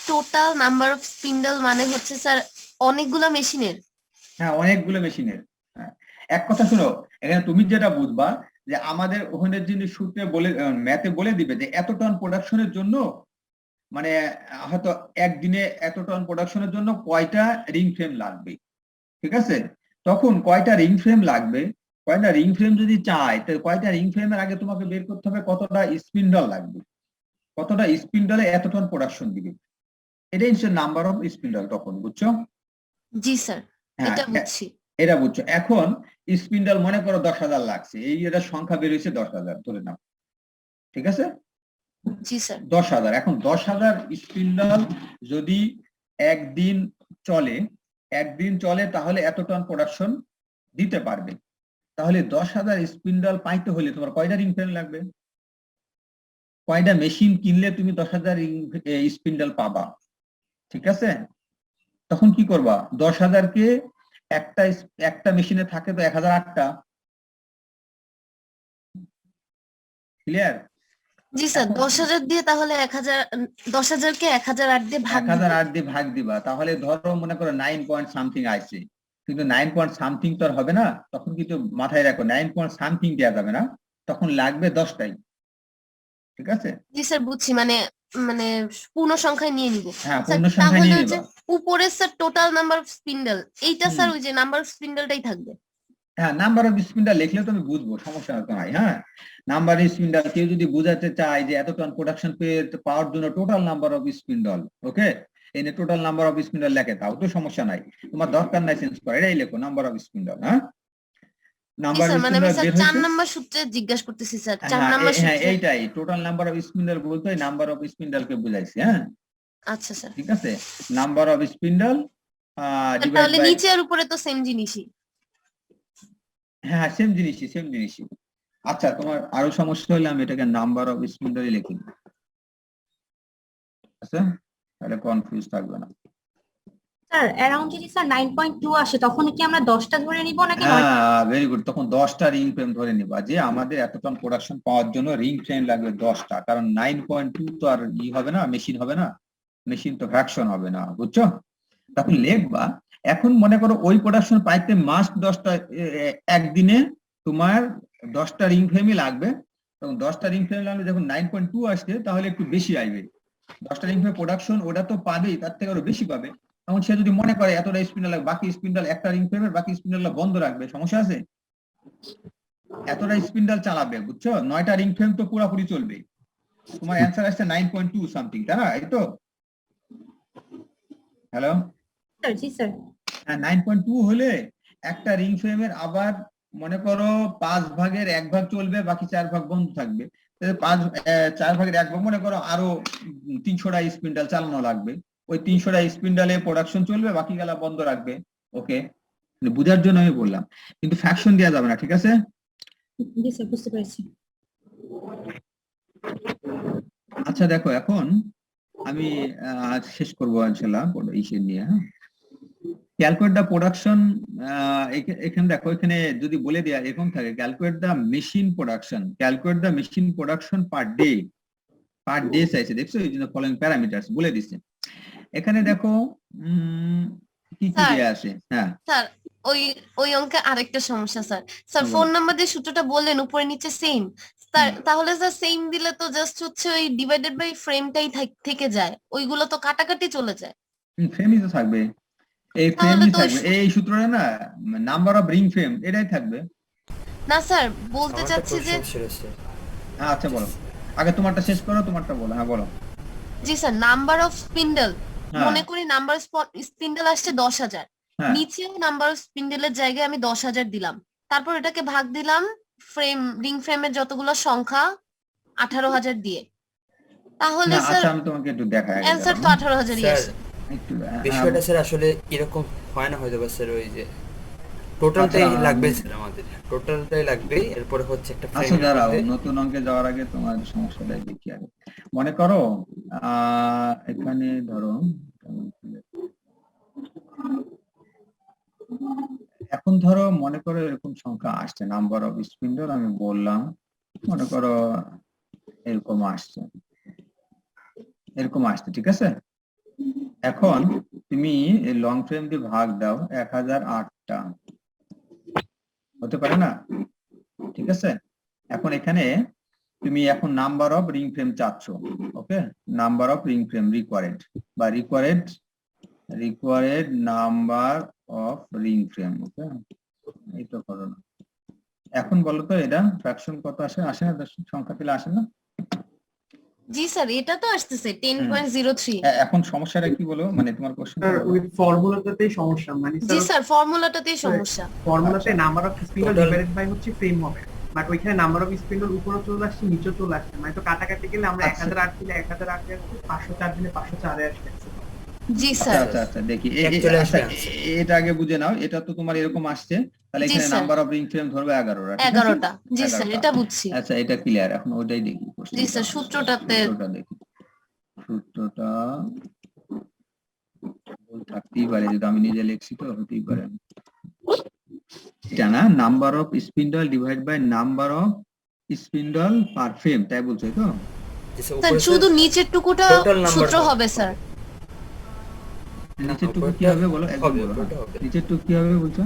Speaker 9: total number of spindle মানে হচ্ছে স্যার অনেকগুলো মেশিনের।
Speaker 1: হ্যাঁ, অনেকগুলো মেশিনের। হ্যাঁ, এক কথা শুনো, এখানে তুমি যেটা বুঝবা যে আমাদের ওখানে যিনি সূত্রে বলে ম্যাথে বলে দিবে যে এত টন প্রোডাকশনের জন্য মানে হয়তো একদিনে এত টন প্রোডাকশনের জন্য কয়টা রিং ফ্রেম লাগবে, ঠিক আছে? তখন কয়টা রিং ফ্রেম লাগবে, কয়টা রিং ফ্রেম যদি চাই, তো কয়টা রিং ফ্রেমের আগে তোমাকে বের করতে হবে কতটা স্পিন্ডল লাগবে, কতটা স্পিন্ডলে এত টন প্রোডাকশন দিবে। এটাই হচ্ছে নাম্বার অফ স্পিন্ডল তখন, বুঝছো?
Speaker 9: জি স্যার,
Speaker 1: হ্যাঁ,
Speaker 9: এটা বুঝছি।
Speaker 1: এটা বুঝছো। এখন স্পিন্ডল মনে করো 10,000 লাগছে, এই এটা সংখ্যা বের হয়েছে 10,000 ধরে নাও, ঠিক আছে?
Speaker 9: জি স্যার।
Speaker 1: 10,000। এখন 10,000 স্পিন্ডল যদি একদিন চলে তাহলে এত টন প্রোডাকশন দিতে পারবে। তাহলে 10,000 স্পিন্ডল পাইতে হলে তোমার কয়টা রিং ফ্রেম লাগবে, কয়টা মেশিন কিনলে তুমি 10,000 স্পিন্ডল পাবা, ঠিক আছে? তখন কি করবা, 10,000 কে একটা মেশিনে থাকে তো 1008টা, ক্লিয়ার?
Speaker 9: জি স্যার, 10,000 দিয়ে তাহলে 10,000কে 1008 দিয়ে ভাগ দিতে।
Speaker 1: 1008 দিয়ে ভাগ দিবা, তাহলে ধরো মনে করো 9 পয়েন্ট সামথিং আসছে, কিন্তু 9 পয়েন্ট সামথিং তো আর হবে না, তখন কিন্তু মাথায় রাখো 9 পয়েন্ট সামথিং দেওয়া যাবে না, তখন লাগবে 10টাই, ঠিক আছে?
Speaker 9: জি স্যার বুঝছি, মানে মানে পূর্ণ সংখ্যায় নিয়ে নিব।
Speaker 1: হ্যাঁ,
Speaker 9: স্যার
Speaker 1: পূর্ণ সংখ্যায়
Speaker 9: তাহলে
Speaker 1: নিয়ে
Speaker 9: ওই যে
Speaker 1: নিবা।
Speaker 9: উপরে sir total number of spindle, এইটা
Speaker 1: হুম।
Speaker 9: স্যার ওই যে নাম্বার অফ স্পিন্ডলটাই থাকবে।
Speaker 1: হ্যাঁ, নাম্বার অফ স্পিন্ডাল লিখলে তো আমি বুঝবো, সমস্যা তো নাই। হ্যাঁ, নাম্বার অফ স্পিন্ডাল কেউ যদি বোঝাতে চায় যে এত টন প্রোডাকশন পাওয়ার জন্য টোটাল নাম্বার অফ স্পিন্ডল, ওকে, এনে টোটাল নাম্বার অফ স্পিন্ডল লেখে, তাও তো সমস্যা নাই, তোমার দরকার নাই চেঞ্জ করা, এটাই লেখো নাম্বার অফ স্পিন্ডল। হ্যাঁ,
Speaker 9: জি
Speaker 1: নাম্বার অফ
Speaker 9: স্যার, মানে আমি
Speaker 1: স্পিন্ডল
Speaker 9: স্যার
Speaker 1: বের
Speaker 9: 4
Speaker 1: হয়েছে।
Speaker 9: নাম্বার সূত্রে জিজ্ঞাসা করতেছি স্যার, 4
Speaker 1: হ্যাঁ,
Speaker 9: নাম্বার
Speaker 1: হ্যাঁ,
Speaker 9: সূত্রে।
Speaker 1: এইটাই টোটাল নাম্বার অফ স্পিন্ডল বলতে নাম্বার অফ স্পিন্ডল কে বুঝাইছি। হ্যাঁ,
Speaker 9: আচ্ছা স্যার।
Speaker 1: ঠিক আছে, নাম্বার অফ স্পিন্ডল ডিভাইড
Speaker 9: তাহলে
Speaker 1: বাই,
Speaker 9: নিচে আর উপরে তো সেম জিনিসই।
Speaker 1: হ্যাঁ সেম জিনিসই। আচ্ছা, তোমার আরো সমস্যা হলে আমি এটাকে নাম্বার অফ স্পিন্ডলই লিখি, আচ্ছা, তাহলে কনফিউজ থাকবে না।
Speaker 3: স্যার অ্যারাউন্ড যদি স্যার 9.2 আসে তখন কি আমরা 10টা ধরে নিব নাকি
Speaker 1: হ্যাঁ, ভেরি গুড, তখন 10টা রিং ফ্রেম ধরে নিবা যে আমাদের এত টন প্রোডাকশন পাওয়ার জন্য রিং ফ্রেম লাগবে 10টা, কারণ 9.2 তো আর হবে না, মেশিন হবে না, মেশিন তো ফ্র্যাকশন হবে না, বুঝছো? তখন লিখবা, এখন মনে করো ওই প্রোডাকশন পাইতে মাস্ট 10টা, একদিনে তোমার 10টা রিং ফ্রেমই লাগবে, তখন 10টা রিং ফ্রেম লাগবে, যখন 9.2 আসছে তাহলে একটু বেশি আসবে, 10টা রিং ফ্রেম প্রোডাকশন ওটা তো পাবেই, তার থেকে আরো বেশি পাবে। তখন সে যদি মনে করে এতটা স্পিন্ডাল লাগবে, বাকি স্পিন্ডাল একটা রিং ফ্রেমের বাকি স্পিন্ডাল বন্ধ রাখবে, সমস্যা আছে? এতটা স্পিন্ডাল চালাবে, বুঝছো? 9টা রিং ফ্রেম তো পুরোপুরি চলবে। তোমার অ্যান্সার আসছে 9.2 সামথিং, তাই না? এই তো, হ্যালো,
Speaker 3: স্যার? জি স্যার।
Speaker 1: হ্যাঁ, 9.2 হলে একটা রিং ফ্রেমের আবার মনে করো 5 ভাগের 1 ভাগ চলবে, বাকি 4 ভাগ বন্ধ থাকবে। 4 ভাগের 1 ভাগ মনে করো আরো 300টা স্পিন্ডাল চালানো লাগবে, ওই 300টা স্পিন্ডালে প্রোডাকশন চলবে, বাকি গেলা বন্ধ রাখবে। ওকে, বুঝার জন্য আমি বললাম, কিন্তু ফ্র্যাকশন দেওয়া যাবে না, ঠিক আছে?
Speaker 3: জি স্যার, বুঝতে পেরেছি।
Speaker 1: আচ্ছা দেখো, এখন আমি শেষ করবো ইনশাআল্লাহ ইসে নিয়ে। হ্যাঁ, ক্যালকুলেট দ্য প্রোডাকশন, এখানে দেখো, এখানে যদি বলে দেয়া এরকম থাকে, calculate the machine production per day চাইছে, দেখছো? এই জন্য ফলোইং প্যারামিটারস বলে দিচ্ছে। এখানে দেখো কি কি দেয়া আছে। হ্যাঁ
Speaker 9: স্যার, ওই অঙ্কে আরেকটা সমস্যা স্যার। স্যার ফোন নাম্বার দিয়ে সূত্রটা বললেন উপরে নিচে সেম, তাহলে স্যার সেম দিলে তো জাস্ট হচ্ছে ওই ডিভাইডেড বাই ফ্রেমটাই থেকে যায়, ওইগুলো তো কাটাকাটি চলে যায়।
Speaker 1: ফ্রেমই তো থাকবে, এই
Speaker 9: তাহলে
Speaker 1: ফ্রেমই
Speaker 9: তো
Speaker 1: থাকবে, এই সূত্রটা না, নাম্বার অফ রিং ফ্রেম এটাই থাকবে।
Speaker 9: না স্যার বলতে
Speaker 5: আমার একটা
Speaker 9: চাচ্ছি যে
Speaker 5: কোশ্চেন ছিল স্যার।
Speaker 1: হ্যাঁ আচ্ছা বলো, আগে তোমারটা শেষ করো, তোমারটা বলো, হ্যাঁ বলো।
Speaker 9: জি স্যার নাম্বার অফ স্পিন্ডল,
Speaker 1: হ্যাঁ
Speaker 9: মনে করি নাম্বার স্পিন্ডল আসছে 10,000,
Speaker 1: হ্যাঁ
Speaker 9: নিচেও নাম্বার অফ স্পিন্ডলের জায়গায় আমি 10,000 দিলাম, তারপর এটাকে ভাগ দিলাম রিং ফ্রেমের যতগুলো সংখ্যা 18,000 দিয়ে, তাহলে
Speaker 1: না
Speaker 9: স্যার
Speaker 1: আচ্ছা আমি তোমাকে একটু দেখাই আগে
Speaker 9: অ্যান্সার
Speaker 1: দাঁড়াও,
Speaker 9: তো 18,000ই
Speaker 5: স্যার
Speaker 9: আসে।
Speaker 1: একটু
Speaker 5: বিষয়টা স্যার আসলে এরকম হয় না হয়তো বা স্যার, ওই যে টোটালটাই
Speaker 1: আচ্ছা,
Speaker 5: লাগবে স্যার, আমাদের টোটালটাই লাগবে, এরপরে হচ্ছে একটা
Speaker 1: আচ্ছা
Speaker 5: ফ্রেমের
Speaker 1: দাঁড়াও,
Speaker 5: মধ্যে।
Speaker 1: নতুন অঙ্কে যাওয়ার আগে তোমার সমস্যাটা দেখি আগে। মনে করো এখানে ধরো এখন ধরো মনে করো এরকম সংখ্যা আসছে, নাম্বার অফ স্পিন্ডল আমি বললাম, মনে করো এরকম আসছে, এরকম আসছে, ঠিক আছে। এখন তুমি লং ফ্রেম দিয়ে ভাগ দাও, 1008টা হতে পারে না, ঠিক আছে। এখন এখানে তুমি এখন নাম্বার অফ রিং ফ্রেম চাচ্ছ, okay, number of ring frame required বা required number of ring frame, okay, এই তো করো না। এখন বলো তো এটা ফ্র্যাকশন কত আসে, আসে না, সংখ্যা পেলে আসে না?
Speaker 9: জি স্যার এটা তো আসতেছে 10.03।
Speaker 1: এখন সমস্যাটা কি বলো, মানে তোমার কোশ্চেন
Speaker 4: স্যার ওই ফর্মুলাটাতেই সমস্যা, মানে
Speaker 9: জি
Speaker 4: স্যার
Speaker 9: স্যার ফর্মুলাটাতেই সমস্যা।
Speaker 4: ফর্মুলাতে number of spindle
Speaker 5: Total-
Speaker 4: divided by হচ্ছে ফ্রেম হবে, বাট ওইখানে নাম্বার অফ স্পিন্ডল উপরে চলে আসছে নিচে চলে আসছে, মানে তো কাটাকাটি গেলে আমরা
Speaker 1: আচ্ছা।
Speaker 4: 1008 দিলে 1008 আসছে, 504 দিলে 504 আসবে।
Speaker 9: জি
Speaker 1: আচ্ছা
Speaker 9: স্যার
Speaker 1: আচ্ছা আচ্ছা দেখি
Speaker 5: Actually
Speaker 1: আচ্ছা
Speaker 5: আসবে answer।
Speaker 1: এটা আগে বুঝে নাও, এটা তো তোমার এরকম আসছে, তাহলে
Speaker 9: জি,
Speaker 1: এখানে
Speaker 9: sir.
Speaker 1: Number of ring frame ধরবে 11টা, ঠিক আছে?
Speaker 9: 11টা, জি স্যার
Speaker 1: 11টা।
Speaker 9: এটা বুঝছি।
Speaker 1: আচ্ছা এটা ক্লিয়ার, এখন ওইটাই দেখি question
Speaker 9: জি
Speaker 1: টা।
Speaker 9: স্যার সূত্রটাতে
Speaker 1: সূত্রটা দেখি, সূত্রটা ভুল থাকতেই পারে, যদি আমি নিজে লিখছি তো হতেই পারে। এটা না, number of spindle divide by number of spindle per frame, তাই বলছো তো?
Speaker 5: যে
Speaker 9: স্যার
Speaker 5: উপরে
Speaker 9: শুধু নিচের টুকুটা
Speaker 5: total number
Speaker 9: সূত্র হবে স্যার।
Speaker 1: নিচের টুকু কি
Speaker 5: উপরটা
Speaker 1: হবে বলো, একদম
Speaker 5: হবে,
Speaker 1: বলো,
Speaker 5: উপরটা হবে।
Speaker 1: নিচের টুকু কি হবে বলছো?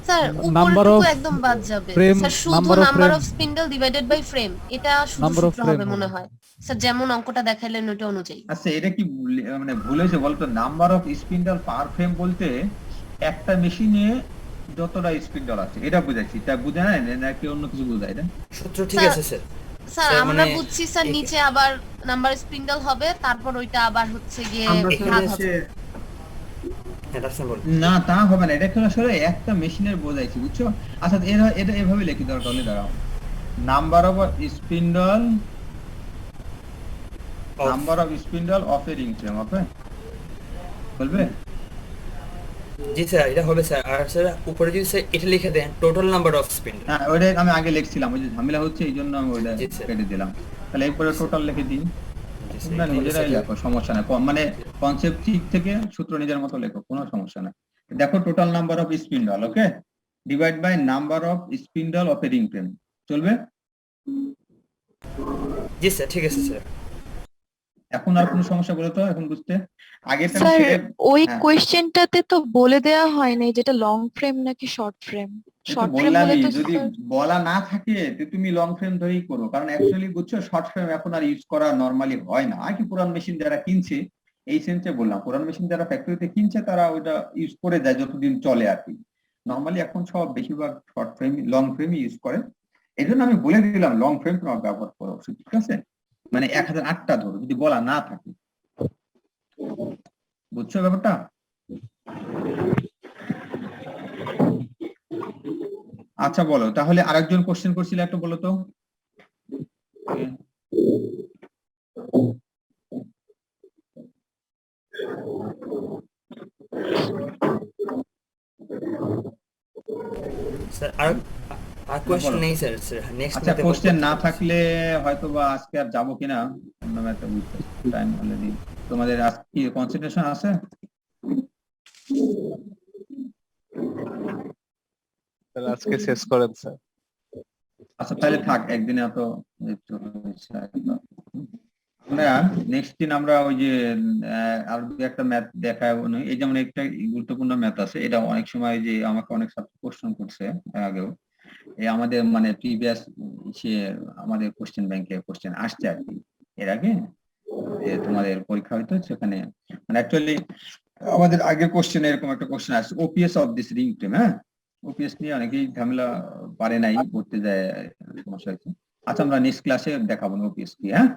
Speaker 9: স্যার
Speaker 2: Number
Speaker 9: উপরের টুকু
Speaker 2: of
Speaker 9: একদম বাদ যাবে
Speaker 2: frame,
Speaker 9: স্যার, শুধু
Speaker 2: number of
Speaker 9: number
Speaker 2: frame।
Speaker 9: Of spindle divided by frame, এটা শুধু
Speaker 2: Number of
Speaker 9: সূত্র
Speaker 2: frame
Speaker 9: হবে মনে
Speaker 2: হবে।
Speaker 9: হয় স্যার, যেমন অঙ্কটা দেখাইলেন ওইটা অনুযায়ী।
Speaker 1: আচ্ছা এটা কি মানে ভুল হয়েছে বলতো, number of spindle per frame বলতে একটা মেশিনে যতটা স্পিন্ডল আছে এটা বুঝাচ্ছি, তা বুঝে না নাকি অন্য কিছু বোঝায় এটা?
Speaker 5: সূত্র ঠিক
Speaker 9: স্যার,
Speaker 5: আছে স্যার।
Speaker 9: স্যার
Speaker 5: স্যার,
Speaker 9: আমরা
Speaker 5: মানে
Speaker 9: বুঝছি স্যার
Speaker 5: এখে-
Speaker 9: নিচে আবার নাম্বার স্পিন্ডল হবে, তারপর ওইটা আবার হচ্ছে গিয়ে
Speaker 4: আমরা
Speaker 5: এখানে
Speaker 9: ভাগ
Speaker 4: হচ্ছে
Speaker 9: হবে।
Speaker 5: হ্যাঁ রাফসান বল।
Speaker 1: না তা হবে না, এটা আসলে একটা মেশিনের বোঝাইছি, বুঝছো। আচ্ছা এটা এভাবে লিখি দরকার হলে, দাঁড়াও, number of spindle,
Speaker 5: Of-
Speaker 1: number of spindle of a ring frame, okay বলবে?
Speaker 5: জি স্যার এটা হবে স্যার, আর স্যার উপরে যদি স্যার এটা লিখে দেন টোটাল নাম্বার অফ স্পিন্ডল।
Speaker 1: হ্যাঁ ওইটাই আমি আগে লিখছিলাম, ওই যে ঝামেলা হচ্ছে এই জন্য আমি ওইটা
Speaker 5: জি, স্যার।
Speaker 1: কেটে দিলাম। তাহলে এরপরে টোটাল লিখে দিন,
Speaker 5: জি স্যার
Speaker 1: তোমরা
Speaker 5: এটা হলে
Speaker 1: নিজেরাই
Speaker 5: স্যার-
Speaker 1: লেখো, সমস্যা নাই, মানে কনসেপ্ট ঠিক থেকে সূত্র নিজের মতো লেখো, কোনো সমস্যা নাই। দেখো total number of spindle, okay, divide by number of spindle of a ring frame, চলবে?
Speaker 5: জি স্যার ঠিক আছে স্যার।
Speaker 1: এখন আর কোনো সমস্যা বলো তো এখন বুঝতে? আগেরটা
Speaker 10: স্যার
Speaker 1: ছেড়ে
Speaker 10: ওই
Speaker 1: হ্যাঁ।
Speaker 10: কোয়েশ্চেনটাতে তো বলে দেওয়া হয় নাই যেটা লং ফ্রেম নাকি শর্ট ফ্রেম।
Speaker 1: এই তো
Speaker 10: শর্ট ফ্রেম হলে
Speaker 1: বললামই,
Speaker 10: তো
Speaker 1: যদি
Speaker 10: স্যার
Speaker 1: বলা না থাকে তো তুমি লং ফ্রেম ধরেই করো, কারণ অ্যাকচুয়ালি বুঝছো শর্ট ফ্রেম এখন আর ইউজ করা নরমালি হয় না, আর কি পুরান মেশিন যারা কিনছে, এই সেন্সে বললাম, পুরান মেশিন যারা ফ্যাক্টরিতে কিনছে তারা ওইটা ইউজ করে যায় যতদিন চলে আর কি। নরমালি এখন সব বেশিরভাগ short frame long frame use করে, এই জন্য আমি বলে দিলাম লং ফ্রেম তোমার ব্যবহার করো, ঠিক আছে? মানে 1008টা ধরো যদি বলা না থাকে, বুঝছো ব্যাপারটা? আচ্ছা বলো তাহলে, আরেকজন কোশ্চেন করছিল একটা বলো তো।
Speaker 5: স্যার আর কোশ্চেন
Speaker 1: বলো।
Speaker 5: নেই স্যার, স্যার নেক্সট
Speaker 1: আচ্ছা কোশ্চেন না থাকলে হয়তো বা আজকে আর যাবো কিনা অন্য একটা বুঝতে, টাইম অলরেডি। তোমাদের আজকে কনসেন্ট্রেশন আছে?
Speaker 2: আজকে শেষ করেন স্যার।
Speaker 1: আচ্ছা তাহলে থাক, একদিনে এত আমরা নেক্সট দিন আমরা ওই যে আর একটা ম্যাথ দেখায়, এই যেমন একটা গুরুত্বপূর্ণ ম্যাথ আছে, এটা অনেক সময় যে আমাকে অনেক ছাত্র কোশ্চেন করছে আগেও, এই আমাদের মানে প্রিভিয়াস সে আমাদের কোশ্চেন ব্যাংকে কোশ্চেন আসছে আর কি এর আগে, তোমাদের পরীক্ষা হয়তো সেখানে, মানে অ্যাকচুয়ালি আমাদের আগের কোশ্চেনে এরকম একটা কোশ্চেন আসছে, OPS of this ring frame. হ্যাঁ, ওপিএস নিয়ে অনেকেই ঝামেলা পারে নাই, করতে যায় সমস্যা হয়েছে। আচ্ছা, আমরা নেক্সট ক্লাসে দেখাবো ওপিএস কি। হ্যাঁ,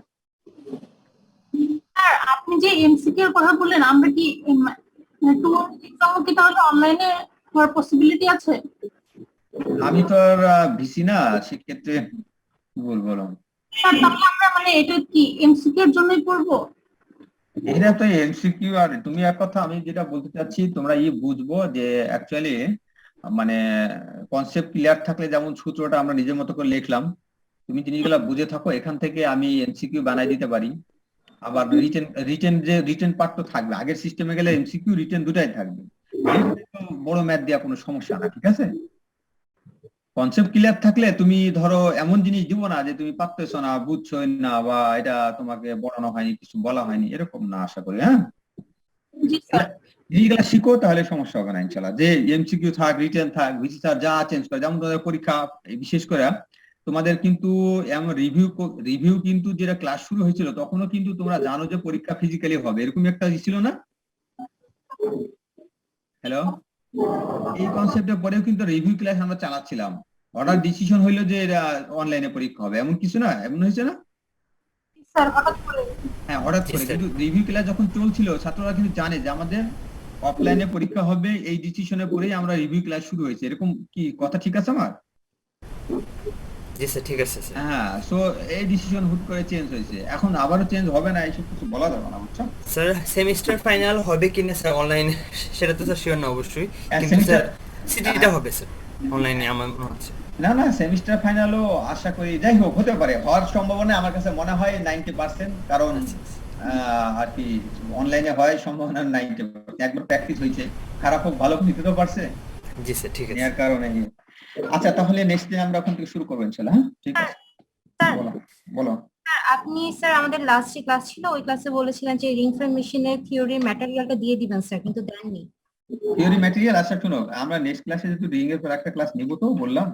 Speaker 3: স্যার আপনি যে এমসিকিউ এর কথা বললেন, আমরা কি এক্সাম কি তাহলে অনলাইনে হওয়ার পসিবিলিটি আছে?
Speaker 1: আমি তো আর ভিসি না, সেক্ষেত্রে কি বলবো বলো।
Speaker 3: স্যার তাহলে আমরা মানে এটা কি এমসিকিউ এর জন্যই পড়বো?
Speaker 1: এটা তো এমসিকিউ। আর তুমি এক কথা আমি যেটা বলতে চাচ্ছি, তোমরা বুঝবো যে অ্যাকচুয়ালি মানে কনসেপ্ট ক্লিয়ার থাকলে, যেমন সূত্রটা আমরা নিজের মতো করে লিখলাম, তুমি জিনিসগুলো বুঝে থাকো, এখান থেকে আমি এমসিকিউ বানাই দিতে পারি। আবার রিটেন পার্ট তো থাকবে, আগের সিস্টেমে গেলে এমসিকিউ রিটেন দুটাই থাকবে। বড় ম্যাথ দেওয়া কোনো সমস্যা না, ঠিক আছে। কনসেপ্ট ক্লিয়ার থাকলে তুমি ধরো এমন জিনিস দিব না যে তুমি পারতেছো না, বুঝছো না, বা এটা তোমাকে পড়ানো হয়নি, কিছু বলা হয়নি, এরকম না আশা করি। হ্যাঁ,
Speaker 3: জি স্যার।
Speaker 1: জিনিসগুলো শিখো, তাহলে সমস্যা হবে না ইনশাল্লাহ। যে এমসিকিউ থাক, রিটেন থাক, ভিসি স্যার যা চেঞ্জ করে, যেমন তোমাদের পরীক্ষা বিশেষ করে তোমাদের কিন্তু এমন রিভিউ কিন্তু যেটা ক্লাস শুরু হয়েছিল তখনও কিন্তু তোমরা জানো যে পরীক্ষা ফিজিক্যালি হবে, এরকম একটা ছিল না? হ্যালো, এই কনসেপ্টের পরেও কিন্তু রিভিউ ক্লাস আমরা চালাচ্ছিলাম। অর্ডার ডিসিশন হইলো যে অনলাইনে পরীক্ষা হবে, এমন কিছু না, এমন হয়েছে না?
Speaker 3: স্যার হঠাৎ করে।
Speaker 1: হ্যাঁ, হঠাৎ করে। কিন্তু রিভিউ ক্লাস যখন চলছিল, ছাত্ররা কিন্তু জানে যে আমাদের অফলাইনে পরীক্ষা হবে, এই ডিসিশনের পরেই আমরা রিভিউ ক্লাস শুরু হয়েছে। এরকম কি কথা ঠিক আছে আমার?
Speaker 5: জি স্যার, ঠিক আছে স্যার।
Speaker 1: হ্যাঁ, সো এই ডিসিশন হুট করে চেঞ্জ হয়েছে, এখন আবারও চেঞ্জ হবে না, এইসব কিছু বলা যাবে না, বুঝছো?
Speaker 5: স্যার সেমিস্টার ফাইনাল হবে কিনা স্যার অনলাইনে, সেটা তো স্যার শিওর না অবশ্যই, কিন্তু
Speaker 1: semester-
Speaker 5: স্যার সিটিটা হবে স্যার অনলাইনে আমার মনে হচ্ছে।
Speaker 1: না না, সেমিস্টার ফাইনালও আশা করি, যাই হোক, হতে পারে, হওয়ার সম্ভাবনা আমার কাছে মনে হয় 90%, কারণ আর কি অনলাইনে হয় সম্ভাবনা 90%। একবার প্র্যাকটিস হয়েছে, খারাপ হোক ভালো হোক নিতে তো পারছে,
Speaker 5: জি স্যার, ঠিক আছে।
Speaker 1: এর কারণে। আচ্ছা, তাহলে নেক্সট দিন আমরা ওখান থেকে শুরু করবো ইনশাআল্লাহ। হ্যাঁ, ঠিক আছে,
Speaker 3: স্যার
Speaker 1: বলো বলো।
Speaker 3: স্যার আপনি স্যার আমাদের লাস্ট যে ক্লাস ছিল ওই ক্লাসে বলেছিলেন যে রিং ফ্রেম মেশিনের থিওরি ম্যাটেরিয়ালটা দিয়ে দিবেন স্যার, কিন্তু দেননি।
Speaker 1: থিওরি ম্যাটেরিয়াল, আচ্ছা শোনো, আমরা নেক্সট ক্লাসে যেহেতু রিং এর পর একটা ক্লাস নিব, তো বললাম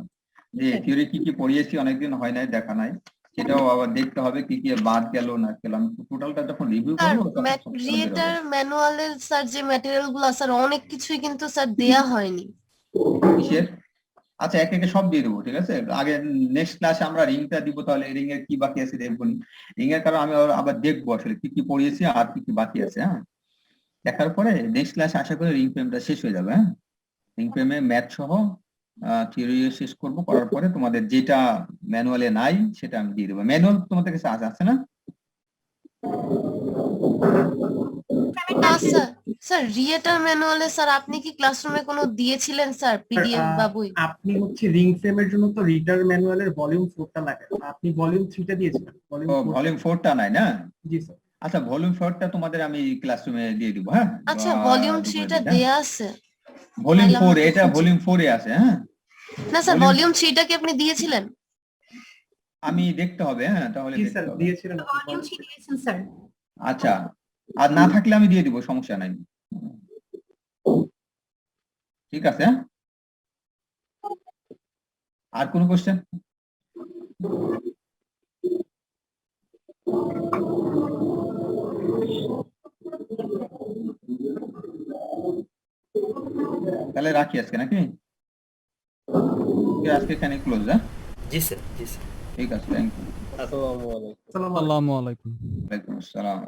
Speaker 1: যে থিওরি কি কি পড়িয়েছি, অনেকদিন হয় নাই, দেখা নাই, সেটাও আবার দেখতে হবে কি কি বাদ গেল না গেল। আমি টোটালটা যখন রিভিউ
Speaker 6: স্যার
Speaker 1: করবো তখন সব
Speaker 6: রিয়েটার ম্যানুয়ালের স্যার যে ম্যাটেরিয়াল গুলো স্যার অনেক কিছুই কিন্তু স্যার দেয়া হয়নি।
Speaker 1: কিসের? আচ্ছা, একে একে সব দিয়ে দেবো, ঠিক আছে। আগে নেক্সট ক্লাসে আমরা রিংটা দিব, তাহলে রিং এর কি বাকি আছে দেখবো। রিং এর কারণ আমি আবার দেখবো আসলে কি কি পড়িয়েছি আর কি কি বাকি আছে। হ্যাঁ, দেখার পরে নেক্সট ক্লাসে আশা করি রিং ফ্রেমটা শেষ হয়ে যাবে। হ্যাঁ, রিং ফ্রেমে ম্যাথ সহ থিওরি শেষ করবো, করার পরে তোমাদের যেটা ম্যানুয়ালে নাই সেটা আমি দিয়ে দেবো। ম্যানুয়াল তোমাদের কাছে আছে না?
Speaker 6: না স্যার, স্যার রিয়েটার ম্যানুয়ালে স্যার আপনি কি ক্লাসরুমে কোনো দিয়েছিলেন স্যার পিডিএফ বা বই?
Speaker 4: আপনি হচ্ছে রিং ফ্রেমের জন্য তো রিডার ম্যানুয়ালের ভলিউম 4টা লাগে, আপনি ভলিউম 3টা দিয়েছিলেন।
Speaker 1: ভলিউম 4টা নাই না?
Speaker 4: জি স্যার।
Speaker 1: আচ্ছা, ভলিউম 4টা তোমাদের আমি ক্লাসরুমে দিয়ে দিব। হ্যাঁ,
Speaker 6: আচ্ছা, ভলিউম 3টা দেয়া আছে?
Speaker 1: ভলিউম
Speaker 6: তাহলে
Speaker 1: 4,
Speaker 6: আমাকে
Speaker 1: এটা ভলিউম 4 এ আছে। হ্যাঁ,
Speaker 6: না স্যার, ভলিউম 3টা কি আপনি দিয়েছিলেন?
Speaker 1: আমি দেখতে হবে। হ্যাঁ, তাহলে
Speaker 4: জি
Speaker 1: দেখতে
Speaker 4: স্যার,
Speaker 1: হবে।
Speaker 4: দিয়েছিলেন আপনি।
Speaker 3: ভলিউম শীট দিয়েছেন স্যার।
Speaker 1: আচ্ছা, আর না থাকলে আমি দিয়ে দিব, সমস্যা নাই। ঠিক আছে। হ্যাঁ? আর কোনো কোশ্চেন? তাহলে রাখি আজকে নাকি? আজকে এখানে ক্লোজ। হ্যাঁ,
Speaker 5: জি স্যার, জি স্যার।
Speaker 1: ঠিক আছে, থ্যাংক ইউ।
Speaker 8: আসসালামু আলাইকুম।
Speaker 4: আসসালামু আলাইকুম।
Speaker 1: ওয়ালাইকুম আসসালাম।